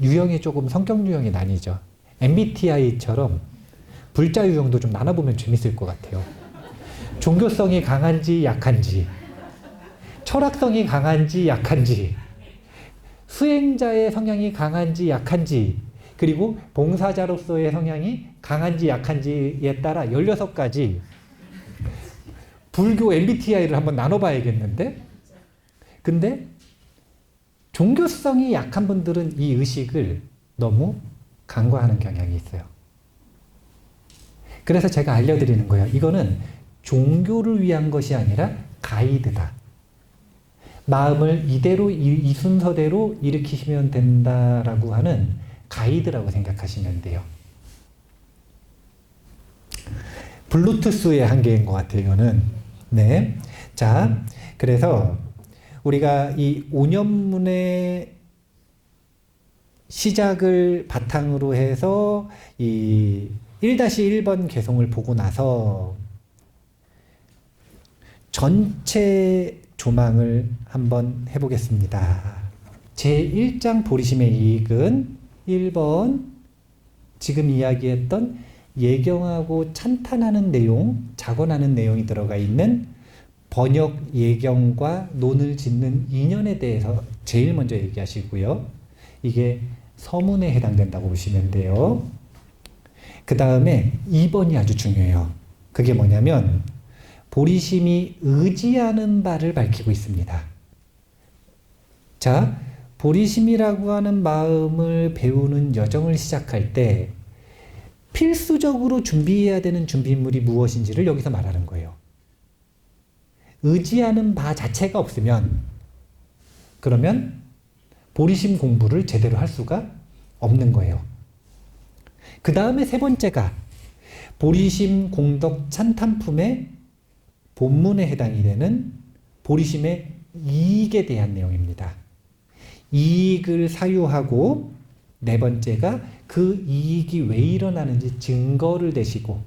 유형이 조금 성격 유형이 나뉘죠. MBTI처럼 불자 유형도 좀 나눠보면 재밌을 것 같아요. 종교성이 강한지 약한지, 철학성이 강한지 약한지, 수행자의 성향이 강한지 약한지, 그리고 봉사자로서의 성향이 강한지 약한지에 따라 16가지 불교 MBTI를 한번 나눠봐야겠는데? 근데 종교성이 약한 분들은 이 의식을 너무 간과하는 경향이 있어요. 그래서 제가 알려드리는 거예요. 이거는 종교를 위한 것이 아니라 가이드다. 마음을 이대로 이 순서대로 일으키시면 된다라고 하는 가이드라고 생각하시면 돼요. 블루투스의 한계인 것 같아요, 이거는. 네. 자, 그래서 우리가 이 5년문의 시작을 바탕으로 해서 이 1-1번 개송을 보고 나서 전체 조망을 한번 해보겠습니다. 제1장 보리심의 이익은 1번 지금 이야기했던 예경하고 찬탄하는 내용, 작언하는 내용이 들어가 있는 번역 예경과 논을 짓는 인연에 대해서 제일 먼저 얘기하시고요. 이게 서문에 해당된다고 보시면 돼요. 그 다음에 2번이 아주 중요해요. 그게 뭐냐면 보리심이 의지하는 바를 밝히고 있습니다. 자, 보리심이라고 하는 마음을 배우는 여정을 시작할 때 필수적으로 준비해야 되는 준비물이 무엇인지를 여기서 말하는 거예요. 의지하는 바 자체가 없으면 그러면 보리심 공부를 제대로 할 수가 없는 거예요. 그 다음에 세 번째가 보리심 공덕 찬탄품의 본문에 해당이 되는 보리심의 이익에 대한 내용입니다. 이익을 사유하고 네 번째가 그 이익이 왜 일어나는지 증거를 대시고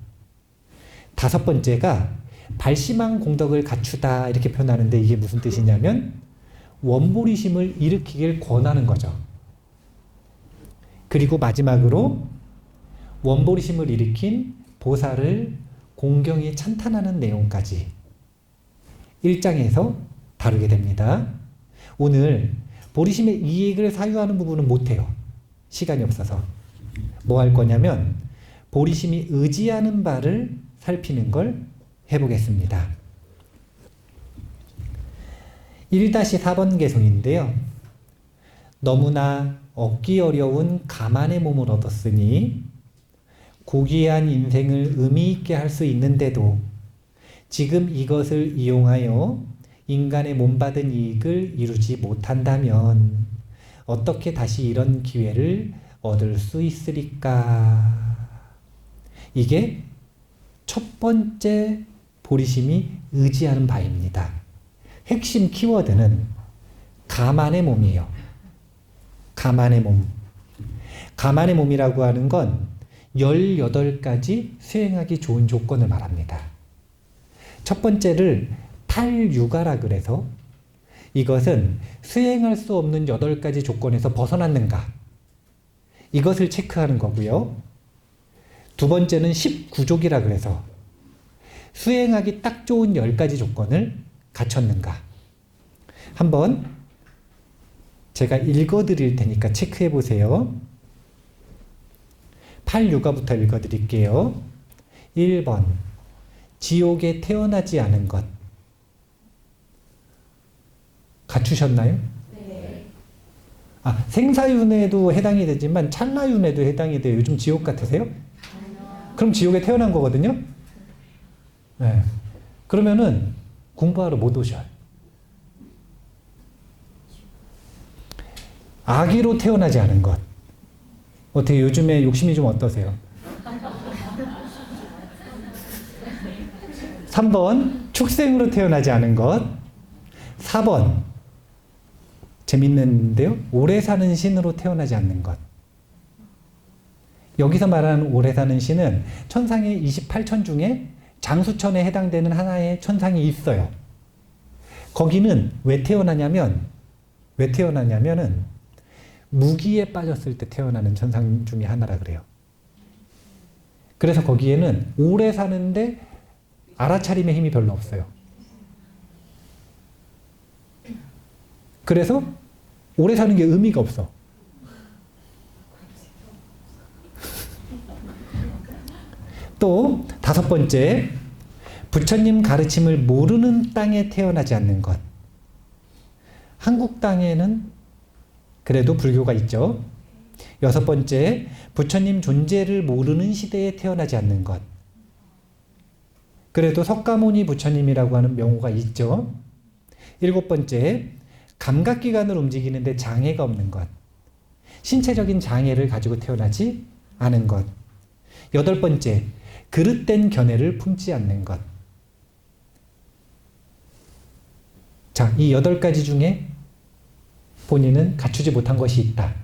다섯 번째가 발심한 공덕을 갖추다 이렇게 표현하는데 이게 무슨 뜻이냐면 원보리심을 일으키길 권하는 거죠. 그리고 마지막으로 원보리심을 일으킨 보살을 공경에 찬탄하는 내용까지 1장에서 다루게 됩니다. 오늘 보리심의 이익을 사유하는 부분은 못해요. 시간이 없어서. 뭐 할 거냐면 보리심이 의지하는 바를 살피는 걸 해보겠습니다. 1-4번 개송인데요. 너무나 얻기 어려운 가만의 몸을 얻었으니 고귀한 인생을 의미 있게 할 수 있는데도 지금 이것을 이용하여 인간의 몸 받은 이익을 이루지 못한다면 어떻게 다시 이런 기회를 얻을 수 있으리까? 이게 첫 번째 보리심이 의지하는 바입니다. 핵심 키워드는 가만의 몸이에요. 가만의 몸. 가만의 몸이라고 하는 건 18가지 수행하기 좋은 조건을 말합니다. 첫 번째를 탈유가라 그래서 이것은 수행할 수 없는 8가지 조건에서 벗어났는가 이것을 체크하는 거고요. 두 번째는 19족이라 그래서 수행하기 딱 좋은 10가지 조건을 갖췄는가. 한번 제가 읽어드릴 테니까 체크해 보세요. 8유가부터 읽어드릴게요. 1번 지옥에 태어나지 않은 것 갖추셨나요? 네. 아, 생사윤회도 해당이 되지만 찰나윤회도 해당이 돼요. 요즘 지옥 같으세요? 그럼 지옥에 태어난 거거든요? 네. 그러면은 공부하러 못 오셔요. 아기로 태어나지 않은 것. 어떻게 요즘에 욕심이 좀 어떠세요? 3번 축생으로 태어나지 않은 것. 4번 재밌는데요. 오래 사는 신으로 태어나지 않는 것. 여기서 말하는 오래 사는 신은 천상의 28천 중에 장수천에 해당되는 하나의 천상이 있어요. 거기는 왜 태어나냐면은 무기에 빠졌을 때 태어나는 천상 중에 하나라 그래요. 그래서 거기에는 오래 사는데 알아차림의 힘이 별로 없어요. 그래서 오래 사는 게 의미가 없어. 또 다섯 번째, 부처님 가르침을 모르는 땅에 태어나지 않는 것. 한국 땅에는 그래도 불교가 있죠. 여섯 번째, 부처님 존재를 모르는 시대에 태어나지 않는 것. 그래도 석가모니 부처님이라고 하는 명호가 있죠. 일곱 번째, 감각기관을 움직이는데 장애가 없는 것. 신체적인 장애를 가지고 태어나지 않은 것. 여덟 번째, 그릇된 견해를 품지 않는 것. 자, 이 8가지 중에 본인은 갖추지 못한 것이 있다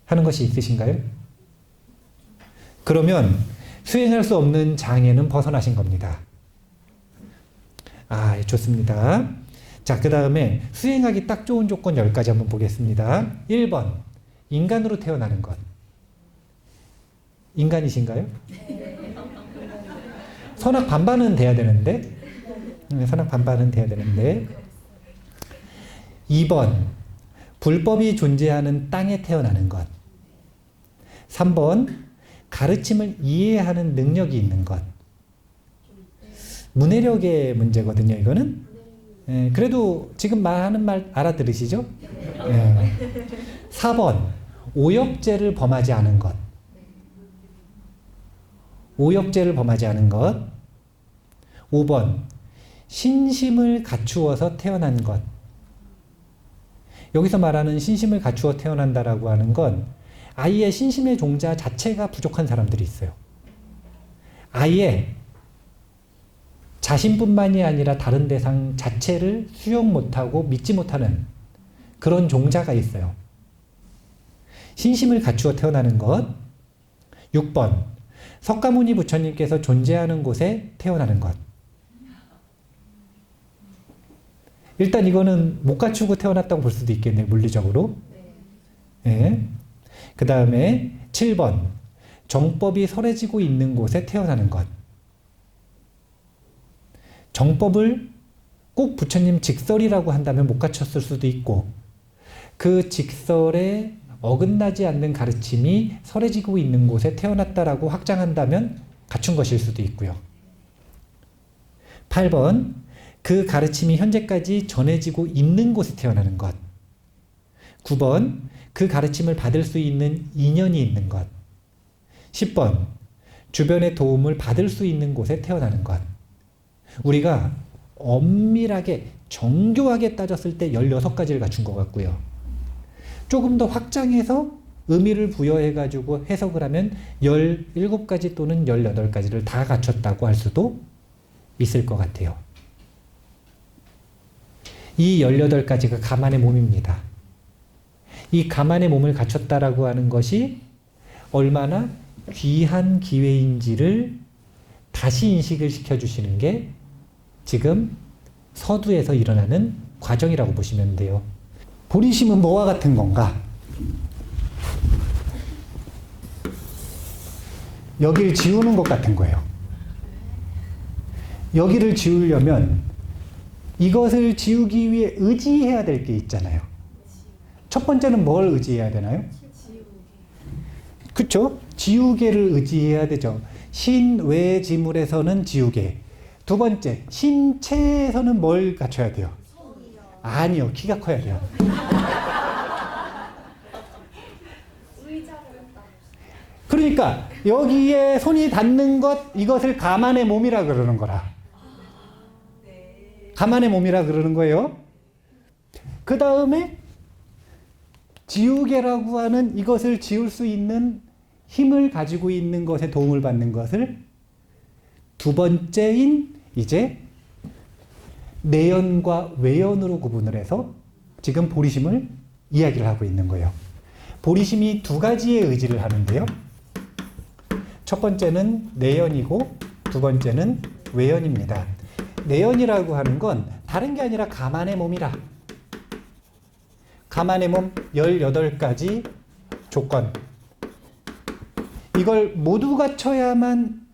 하는 것이 있으신가요? 그러면 수행할 수 없는 장애는 벗어나신 겁니다. 아, 좋습니다. 자, 그 다음에 수행하기 딱 좋은 조건 10가지 한번 보겠습니다. 1번, 인간으로 태어나는 것. 인간이신가요? 선악 반반은 돼야 되는데, 선악 반반은 돼야 되는데. 2번, 불법이 존재하는 땅에 태어나는 것. 3번, 가르침을 이해하는 능력이 있는 것. 문해력의 문제거든요, 이거는. 그래도 지금 말하는 말 알아들으시죠? 4번, 오역죄를 범하지 않은 것. 오역죄를 범하지 않은 것. 5번, 신심을 갖추어서 태어난 것. 여기서 말하는 신심을 갖추어 태어난다라고 하는 건 아예 신심의 종자 자체가 부족한 사람들이 있어요. 아예 자신뿐만이 아니라 다른 대상 자체를 수용 못하고 믿지 못하는 그런 종자가 있어요. 신심을 갖추어 태어나는 것. 6번, 석가모니 부처님께서 존재하는 곳에 태어나는 것. 일단 이거는 못 갖추고 태어났다고 볼 수도 있겠네요, 물리적으로. 네. 그 다음에 7번, 정법이 설해지고 있는 곳에 태어나는 것. 정법을 꼭 부처님 직설이라고 한다면 못 갖췄을 수도 있고, 그 직설에 어긋나지 않는 가르침이 설해지고 있는 곳에 태어났다라고 확장한다면 갖춘 것일 수도 있고요. 8번, 그 가르침이 현재까지 전해지고 있는 곳에 태어나는 것. 9번, 그 가르침을 받을 수 있는 인연이 있는 것. 10번, 주변의 도움을 받을 수 있는 곳에 태어나는 것. 우리가 엄밀하게 정교하게 따졌을 때 16가지를 갖춘 것 같고요. 조금 더 확장해서 의미를 부여해가지고 해석을 하면 17가지 또는 18가지를 다 갖췄다고 할 수도 있을 것 같아요. 이 18가지가 가만의 몸입니다. 이 가만의 몸을 갖췄다라고 하는 것이 얼마나 귀한 기회인지를 다시 인식을 시켜주시는 게 지금 서두에서 일어나는 과정이라고 보시면 돼요. 보리심은 뭐와 같은 건가? 여기를 지우는 것 같은 거예요. 여기를 지우려면 이것을 지우기 위해 의지해야 될 게 있잖아요. 첫 번째는 뭘 의지해야 되나요? 그쵸? 지우개를 의지해야 되죠. 신외지물에서는 지우개. 두 번째, 신체에서는 뭘 갖춰야 돼요? 아니요, 키가 커야 돼요. 그러니까 여기에 손이 닿는 것, 이것을 가만의 몸이라 그러는 거라. 가만의 몸이라 그러는 거예요. 그 다음에 지우개라고 하는 이것을 지울 수 있는 힘을 가지고 있는 것에 도움을 받는 것을 두 번째인 이제 내연과 외연으로 구분을 해서 지금 보리심을 이야기를 하고 있는 거예요. 보리심이 두 가지의 의지를 하는데요. 첫 번째는 내연이고 두 번째는 외연입니다. 내연이라고 하는 건 다른 게 아니라 가만의 몸이라. 가만의 몸 18가지 조건. 이걸 모두 갖춰야만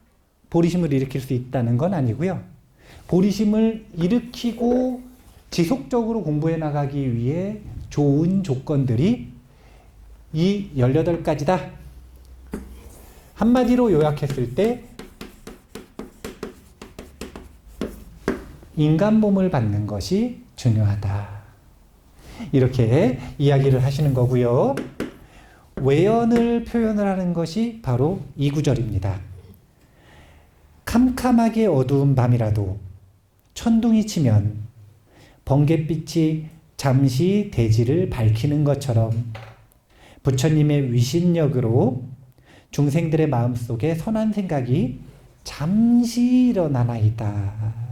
보리심을 일으킬 수 있다는 건 아니고요. 보리심을 일으키고 지속적으로 공부해 나가기 위해 좋은 조건들이 이 18가지다. 한마디로 요약했을 때 인간 몸을 받는 것이 중요하다. 이렇게 이야기를 하시는 거고요. 외연을 표현을 하는 것이 바로 이 구절입니다. 캄캄하게 어두운 밤이라도 천둥이 치면 번갯빛이 잠시 대지를 밝히는 것처럼 부처님의 위신력으로 중생들의 마음속에 선한 생각이 잠시 일어나나이다.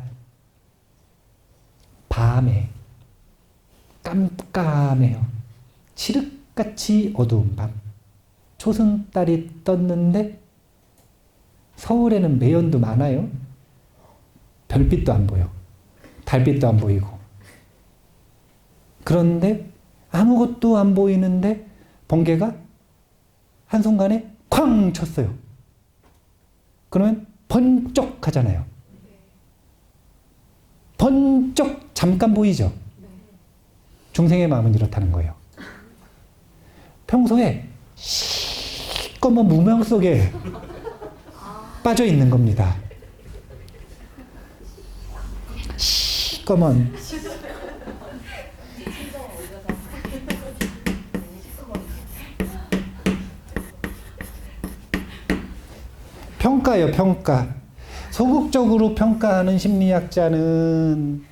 밤에 깜깜해요. 칠흑같이 어두운 밤. 초승달이 떴는데 서울에는 매연도 많아요. 별빛도 안 보여. 달빛도 안 보이고. 그런데 아무것도 안 보이는데 번개가 한순간에 쾅 쳤어요. 그러면 번쩍 하잖아요. 번쩍 잠깐 보이죠? 중생의 마음은 이렇다는 거예요. 평소에 시꺼먼 무명 속에 빠져 있는 겁니다. 시꺼먼. 평가요, 평가. 소극적으로 평가하는 심리학자는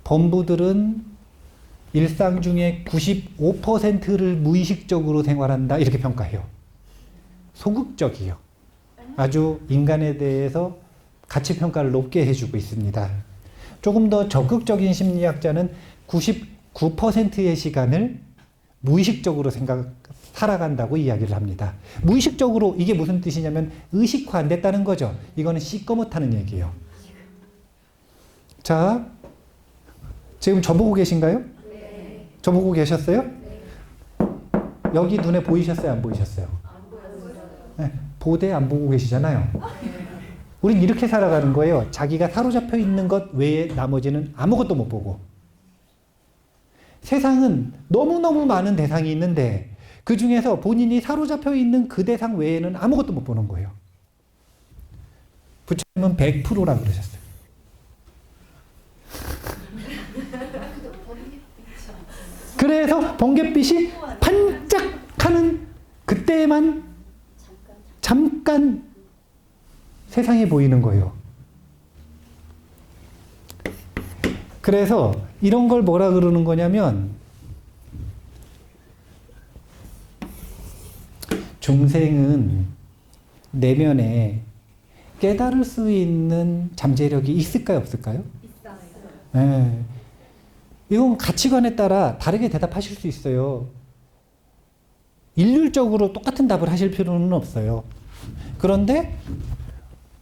범부들은 일상 중에 95%를 무의식적으로 생활한다 이렇게 평가해요. 소극적이요. 아주 인간에 대해서 가치 평가를 높게 해주고 있습니다. 조금 더 적극적인 심리학자는 99%의 시간을 무의식적으로 살아간다고 이야기를 합니다. 무의식적으로 이게 무슨 뜻이냐면 의식화 안 됐다는 거죠. 이거는 시꺼멓다는 얘기예요. 자, 지금 저보고 계신가요? 네. 저보고 계셨어요? 네. 여기 눈에 보이셨어요? 안 보이셨어요? 안 보였어요. 네, 보되 안 보고 계시잖아요. 우린 이렇게 살아가는 거예요. 자기가 사로잡혀 있는 것 외에 나머지는 아무것도 못 보고. 세상은 너무너무 많은 대상이 있는데 그 중에서 본인이 사로잡혀 있는 그 대상 외에는 아무것도 못 보는 거예요. 부처님은 100%라고 그러셨어요. 그래서 번갯빛이 반짝하는 그때만 잠깐 세상이 보이는 거예요. 그래서 이런 걸 뭐라 그러는 거냐면 중생은 내면에 깨달을 수 있는 잠재력이 있을까요? 없을까요? 있어요. 네. 이건 가치관에 따라 다르게 대답하실 수 있어요. 일률적으로 똑같은 답을 하실 필요는 없어요. 그런데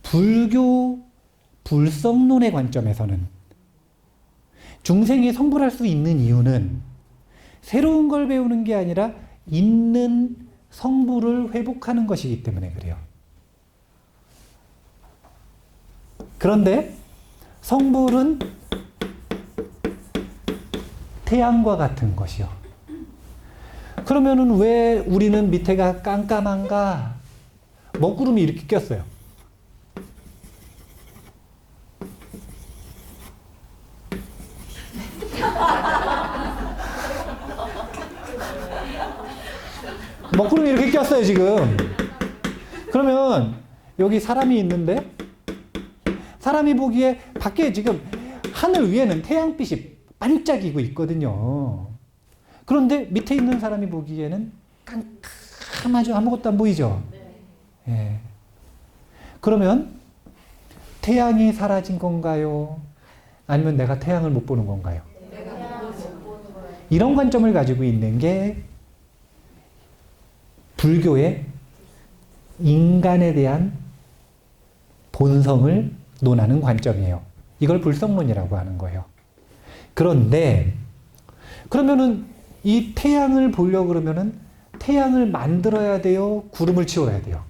불교 불성론의 관점에서는 중생이 성불할 수 있는 이유는 새로운 걸 배우는 게 아니라 있는 성불을 회복하는 것이기 때문에 그래요. 그런데 성불은 태양과 같은 것이요. 그러면은 왜 우리는 밑에가 깜깜한가? 먹구름이 이렇게 꼈어요. 먹구름이 이렇게 꼈어요, 지금. 그러면 여기 사람이 있는데 사람이 보기에 밖에 지금 하늘 위에는 태양빛이 반짝이고 있거든요. 그런데 밑에 있는 사람이 보기에는 깜깜하죠. 아무것도 안 보이죠. 예. 그러면 태양이 사라진 건가요? 아니면 내가 태양을 못 보는 건가요? 이런 관점을 가지고 있는 게 불교의 인간에 대한 본성을 논하는 관점이에요. 이걸 불성론이라고 하는 거예요. 그런데 그러면은 이 태양을 보려고 그러면은 태양을 만들어야 돼요? 구름을 치워야 돼요?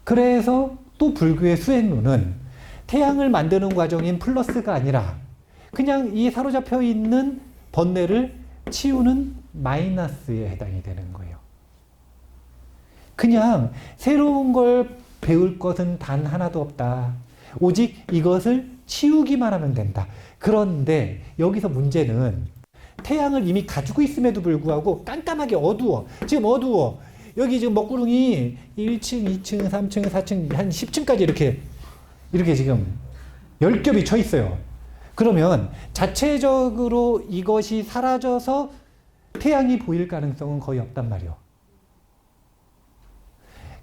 그래서 또 불교의 수행론은 태양을 만드는 과정인 플러스가 아니라 그냥 이 사로잡혀 있는 번뇌를 치우는 마이너스에 해당이 되는 거예요. 그냥 새로운 걸 배울 것은 단 하나도 없다. 오직 이것을 치우기만 하면 된다. 그런데 여기서 문제는 태양을 이미 가지고 있음에도 불구하고 깜깜하게 어두워. 지금 어두워. 여기 지금 먹구름이 1층, 2층, 3층, 4층, 한 10층까지 이렇게 지금 10겹이 쳐 있어요. 그러면 자체적으로 이것이 사라져서 태양이 보일 가능성은 거의 없단 말이에요.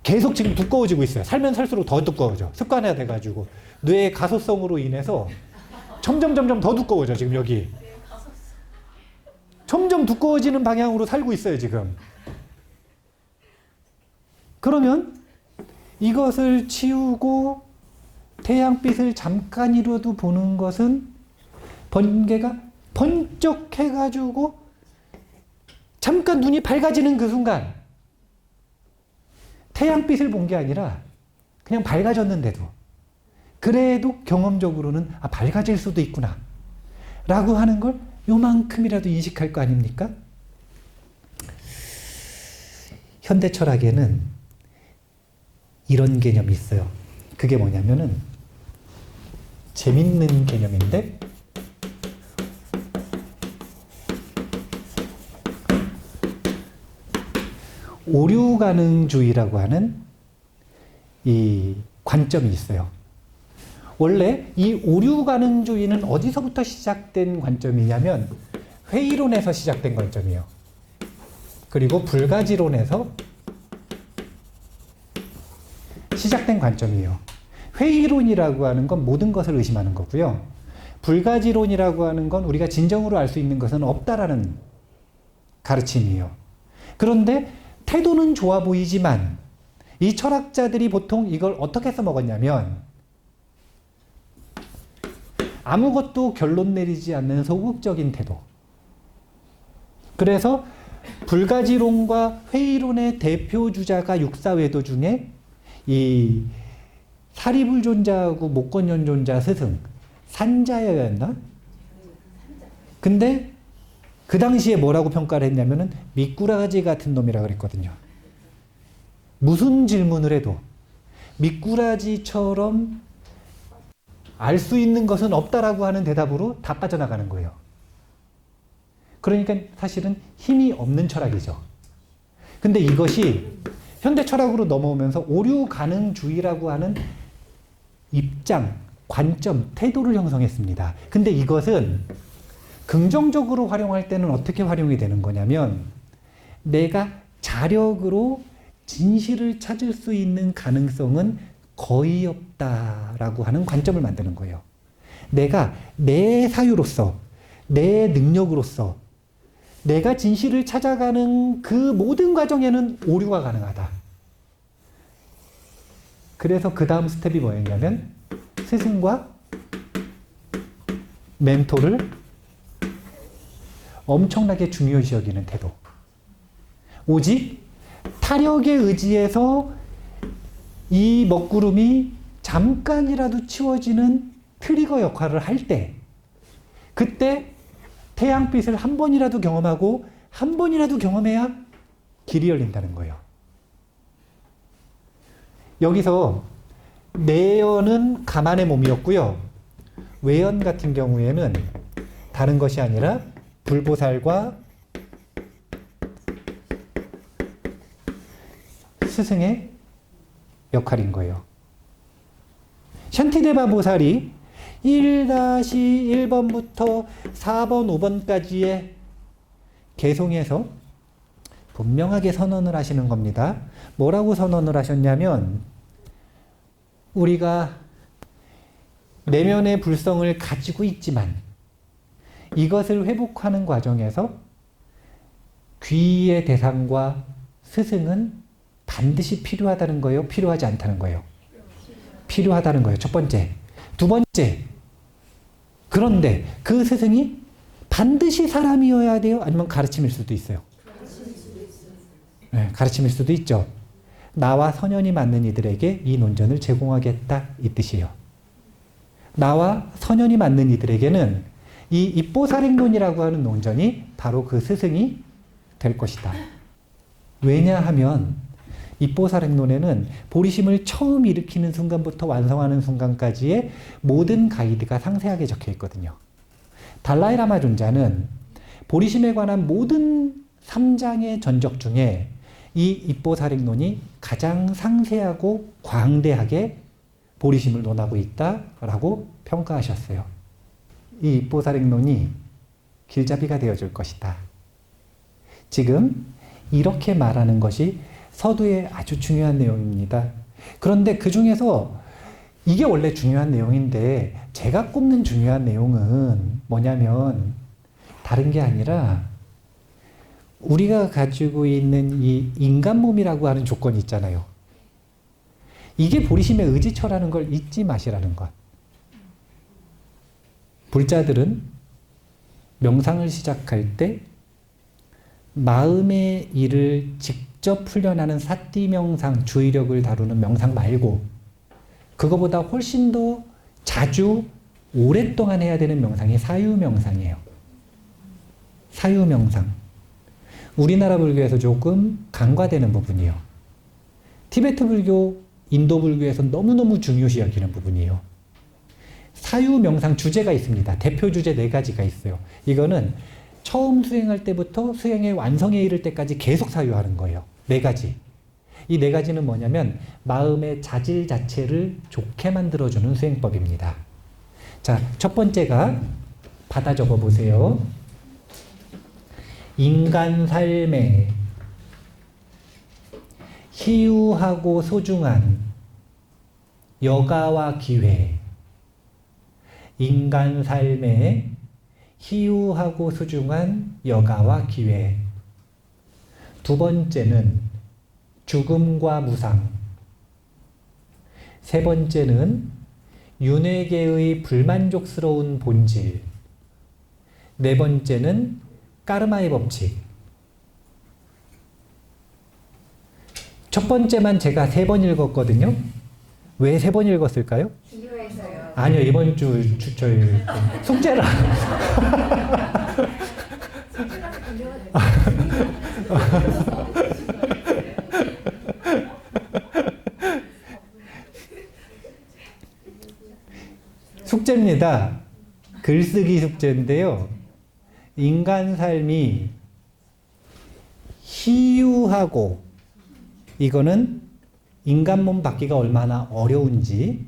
계속 지금 두꺼워지고 있어요. 살면 살수록 더 두꺼워져. 습관화 돼가지고. 뇌의 가소성으로 인해서 점점 더 두꺼워져, 지금 여기. 점점 두꺼워지는 방향으로 살고 있어요, 지금. 그러면 이것을 치우고 태양빛을 잠깐이라도 보는 것은 번개가 번쩍해가지고 잠깐 눈이 밝아지는 그 순간 태양빛을 본 게 아니라 그냥 밝아졌는데도 그래도 경험적으로는 밝아질 수도 있구나 라고 하는 걸 요만큼이라도 인식할 거 아닙니까? 현대 철학에는 이런 개념이 있어요. 그게 뭐냐면은 재밌는 개념인데 오류가능주의라고 하는 이 관점이 있어요. 원래 이 오류가능주의는 어디서부터 시작된 관점이냐면 회의론에서 시작된 관점이에요. 그리고 불가지론에서 시작된 관점이에요. 회의론이라고 하는 건 모든 것을 의심하는 거고요. 불가지론이라고 하는 건 우리가 진정으로 알 수 있는 것은 없다라는 가르침이에요. 그런데 태도는 좋아 보이지만 이 철학자들이 보통 이걸 어떻게 써먹었냐면 아무것도 결론 내리지 않는 소극적인 태도. 그래서 불가지론과 회의론의 대표 주자가 육사외도 중에 이 사리불존자하고 목건연존자 스승 산자여였나? 근데 그 당시에 뭐라고 평가를 했냐면은 미꾸라지 같은 놈이라 그랬거든요. 무슨 질문을 해도 미꾸라지처럼 알 수 있는 것은 없다라고 하는 대답으로 다 빠져나가는 거예요. 그러니까 사실은 힘이 없는 철학이죠. 근데 이것이 현대 철학으로 넘어오면서 오류 가능주의라고 하는 입장, 관점, 태도를 형성했습니다. 근데 이것은 긍정적으로 활용할 때는 어떻게 활용이 되는 거냐면 내가 자력으로 진실을 찾을 수 있는 가능성은 거의 없다라고 하는 관점을 만드는 거예요. 내가 내 사유로서, 내 능력으로서 내가 진실을 찾아가는 그 모든 과정에는 오류가 가능하다. 그래서 그 다음 스텝이 뭐였냐면 스승과 멘토를 엄청나게 중요시 여기는 태도. 오직 타력에 의지해서 이 먹구름이 잠깐이라도 치워지는 트리거 역할을 할 때, 그때 태양빛을 한 번이라도 경험하고 한 번이라도 경험해야 길이 열린다는 거예요. 여기서 내연은 가만의 몸이었고요. 외연 같은 경우에는 다른 것이 아니라 불보살과 스승의 역할인 거예요. 샨티데바 보살이 1-1번부터 4번, 5번까지의 개송에서 분명하게 선언을 하시는 겁니다. 뭐라고 선언을 하셨냐면 우리가 내면의 불성을 가지고 있지만 이것을 회복하는 과정에서 귀의 대상과 스승은 반드시 필요하다는 거예요? 필요하지 않다는 거예요? 필요하다는 거예요. 첫 번째. 두 번째. 그런데 그 스승이 반드시 사람이어야 돼요? 아니면 가르침일 수도 있어요? 네, 가르침일 수도 있죠. 나와 선연이 맞는 이들에게 이 논전을 제공하겠다 이 뜻이에요. 나와 선연이 맞는 이들에게는 이 입보살행론이라고 하는 논전이 바로 그 스승이 될 것이다. 왜냐하면 입보살행론에는 보리심을 처음 일으키는 순간부터 완성하는 순간까지의 모든 가이드가 상세하게 적혀 있거든요. 달라이라마 존자는 보리심에 관한 모든 3장의 전적 중에 이 입보살행론이 가장 상세하고 광대하게 보리심을 논하고 있다라고 평가하셨어요. 이 입보살행론이 길잡이가 되어줄 것이다. 지금 이렇게 말하는 것이 서두의 아주 중요한 내용입니다. 그런데 그 중에서 이게 원래 중요한 내용인데 제가 꼽는 중요한 내용은 뭐냐면 다른 게 아니라 우리가 가지고 있는 이 인간 몸이라고 하는 조건이 있잖아요. 이게 보리심의 의지처라는 걸 잊지 마시라는 것. 불자들은 명상을 시작할 때 마음의 일을 직접 훈련하는 사띠 명상, 주의력을 다루는 명상 말고 그거보다 훨씬 더 자주 오랫동안 해야 되는 명상이 사유 명상이에요. 사유 명상. 우리나라 불교에서 조금 간과되는 부분이에요. 티베트 불교, 인도 불교에서 너무너무 중요시 여기는 부분이에요. 사유 명상 주제가 있습니다. 대표 주제 4가지가 있어요. 이거는 처음 수행할 때부터 수행의 완성에 이를 때까지 계속 사유하는 거예요. 4가지. 이 4가지는 뭐냐면 마음의 자질 자체를 좋게 만들어주는 수행법입니다. 자, 첫 번째가 받아 적어 보세요. 인간 삶에 희유하고 소중한 여가와 기회. 인간 삶에 희유하고 소중한 여가와 기회. 두 번째는 죽음과 무상. 세 번째는 윤회계의 불만족스러운 본질. 네 번째는 까르마의 법칙. 첫 번째만 제가 3번 읽었거든요. 왜 3번 읽었을까요? 비교해서요. 아니요, 이번 주 저희 숙제라. 숙제입니다. 글쓰기 숙제인데요. 인간 삶이 희유하고, 이거는 인간 몸 받기가 얼마나 어려운지,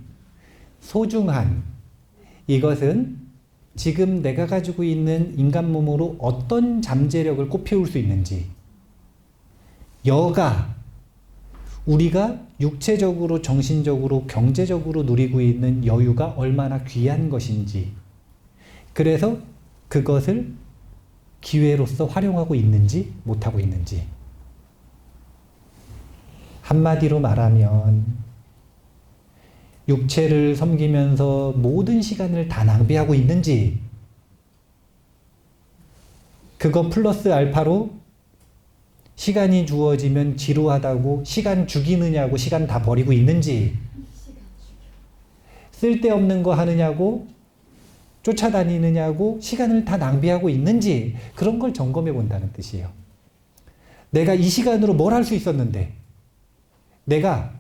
소중한, 이것은 지금 내가 가지고 있는 인간 몸으로 어떤 잠재력을 꽃피울 수 있는지, 여가, 우리가 육체적으로, 정신적으로, 경제적으로 누리고 있는 여유가 얼마나 귀한 것인지, 그래서 그것을 기회로서 활용하고 있는지 못하고 있는지. 한마디로 말하면 육체를 섬기면서 모든 시간을 다 낭비하고 있는지, 그거 플러스 알파로 시간이 주어지면 지루하다고 시간 죽이느냐고 시간 다 버리고 있는지, 쓸데없는 거 하느냐고 쫓아다니느냐고 시간을 다 낭비하고 있는지, 그런 걸 점검해 본다는 뜻이에요. 내가 이 시간으로 뭘 할 수 있었는데, 내가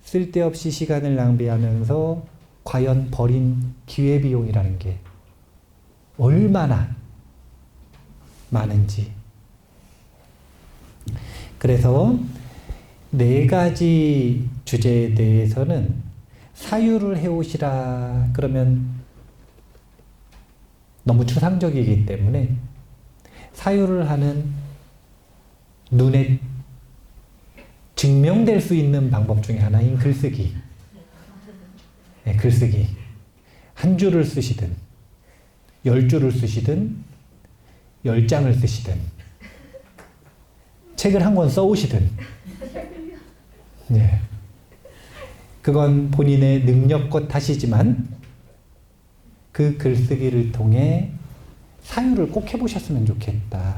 쓸데없이 시간을 낭비하면서 과연 버린 기회비용이라는 게 얼마나 많은지. 그래서 4가지 주제에 대해서는 사유를 해오시라 그러면 너무 추상적이기 때문에 사유를 하는 눈에 증명될 수 있는 방법 중에 하나인 글쓰기. 네, 글쓰기. 한 줄을 쓰시든 10줄을 쓰시든 10장을 쓰시든 책을 한 권 써오시든, 네. 그건 본인의 능력껏 하시지만 그 글쓰기를 통해 사유를 꼭 해보셨으면 좋겠다.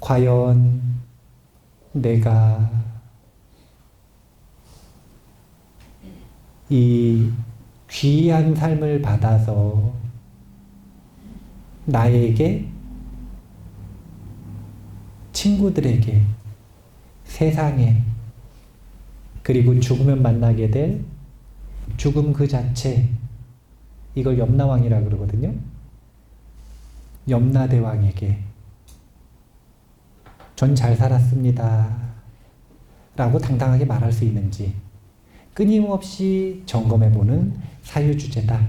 과연 내가 이 귀한 삶을 받아서 나에게, 친구들에게 세상에, 그리고 죽으면 만나게 될 죽음 그 자체, 이걸 염라왕이라 그러거든요. 염라대왕에게 전 잘 살았습니다 라고 당당하게 말할 수 있는지 끊임없이 점검해보는 사유주제다.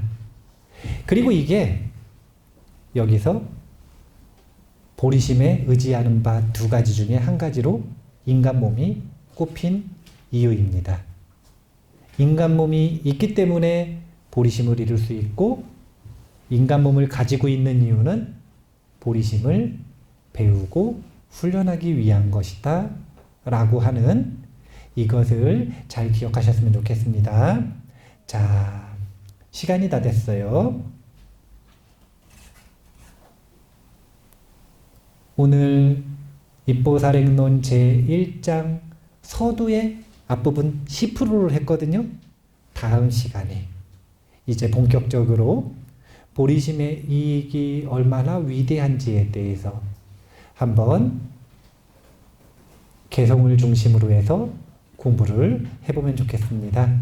그리고 이게 여기서 보리심에 의지하는 바 두 가지 중에 한 가지로 인간 몸이 꼽힌 이유입니다. 인간 몸이 있기 때문에 보리심을 이룰 수 있고, 인간 몸을 가지고 있는 이유는 보리심을 배우고 훈련하기 위한 것이다 라고 하는, 이것을 잘 기억하셨으면 좋겠습니다. 자, 시간이 다 됐어요. 오늘 입보살행론 제1장 서두의 앞부분 10%를 했거든요. 다음 시간에 이제 본격적으로 보리심의 이익이 얼마나 위대한지에 대해서 한번 개성을 중심으로 해서 공부를 해보면 좋겠습니다.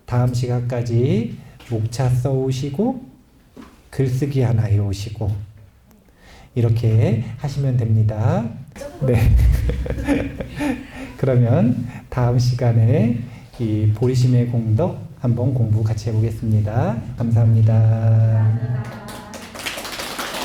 다음 시간까지 목차 써오시고 글쓰기 하나 해오시고 이렇게 하시면 됩니다. 네. 그러면 다음 시간에 이 보리심의 공덕 한번 공부 같이 해보겠습니다. 감사합니다.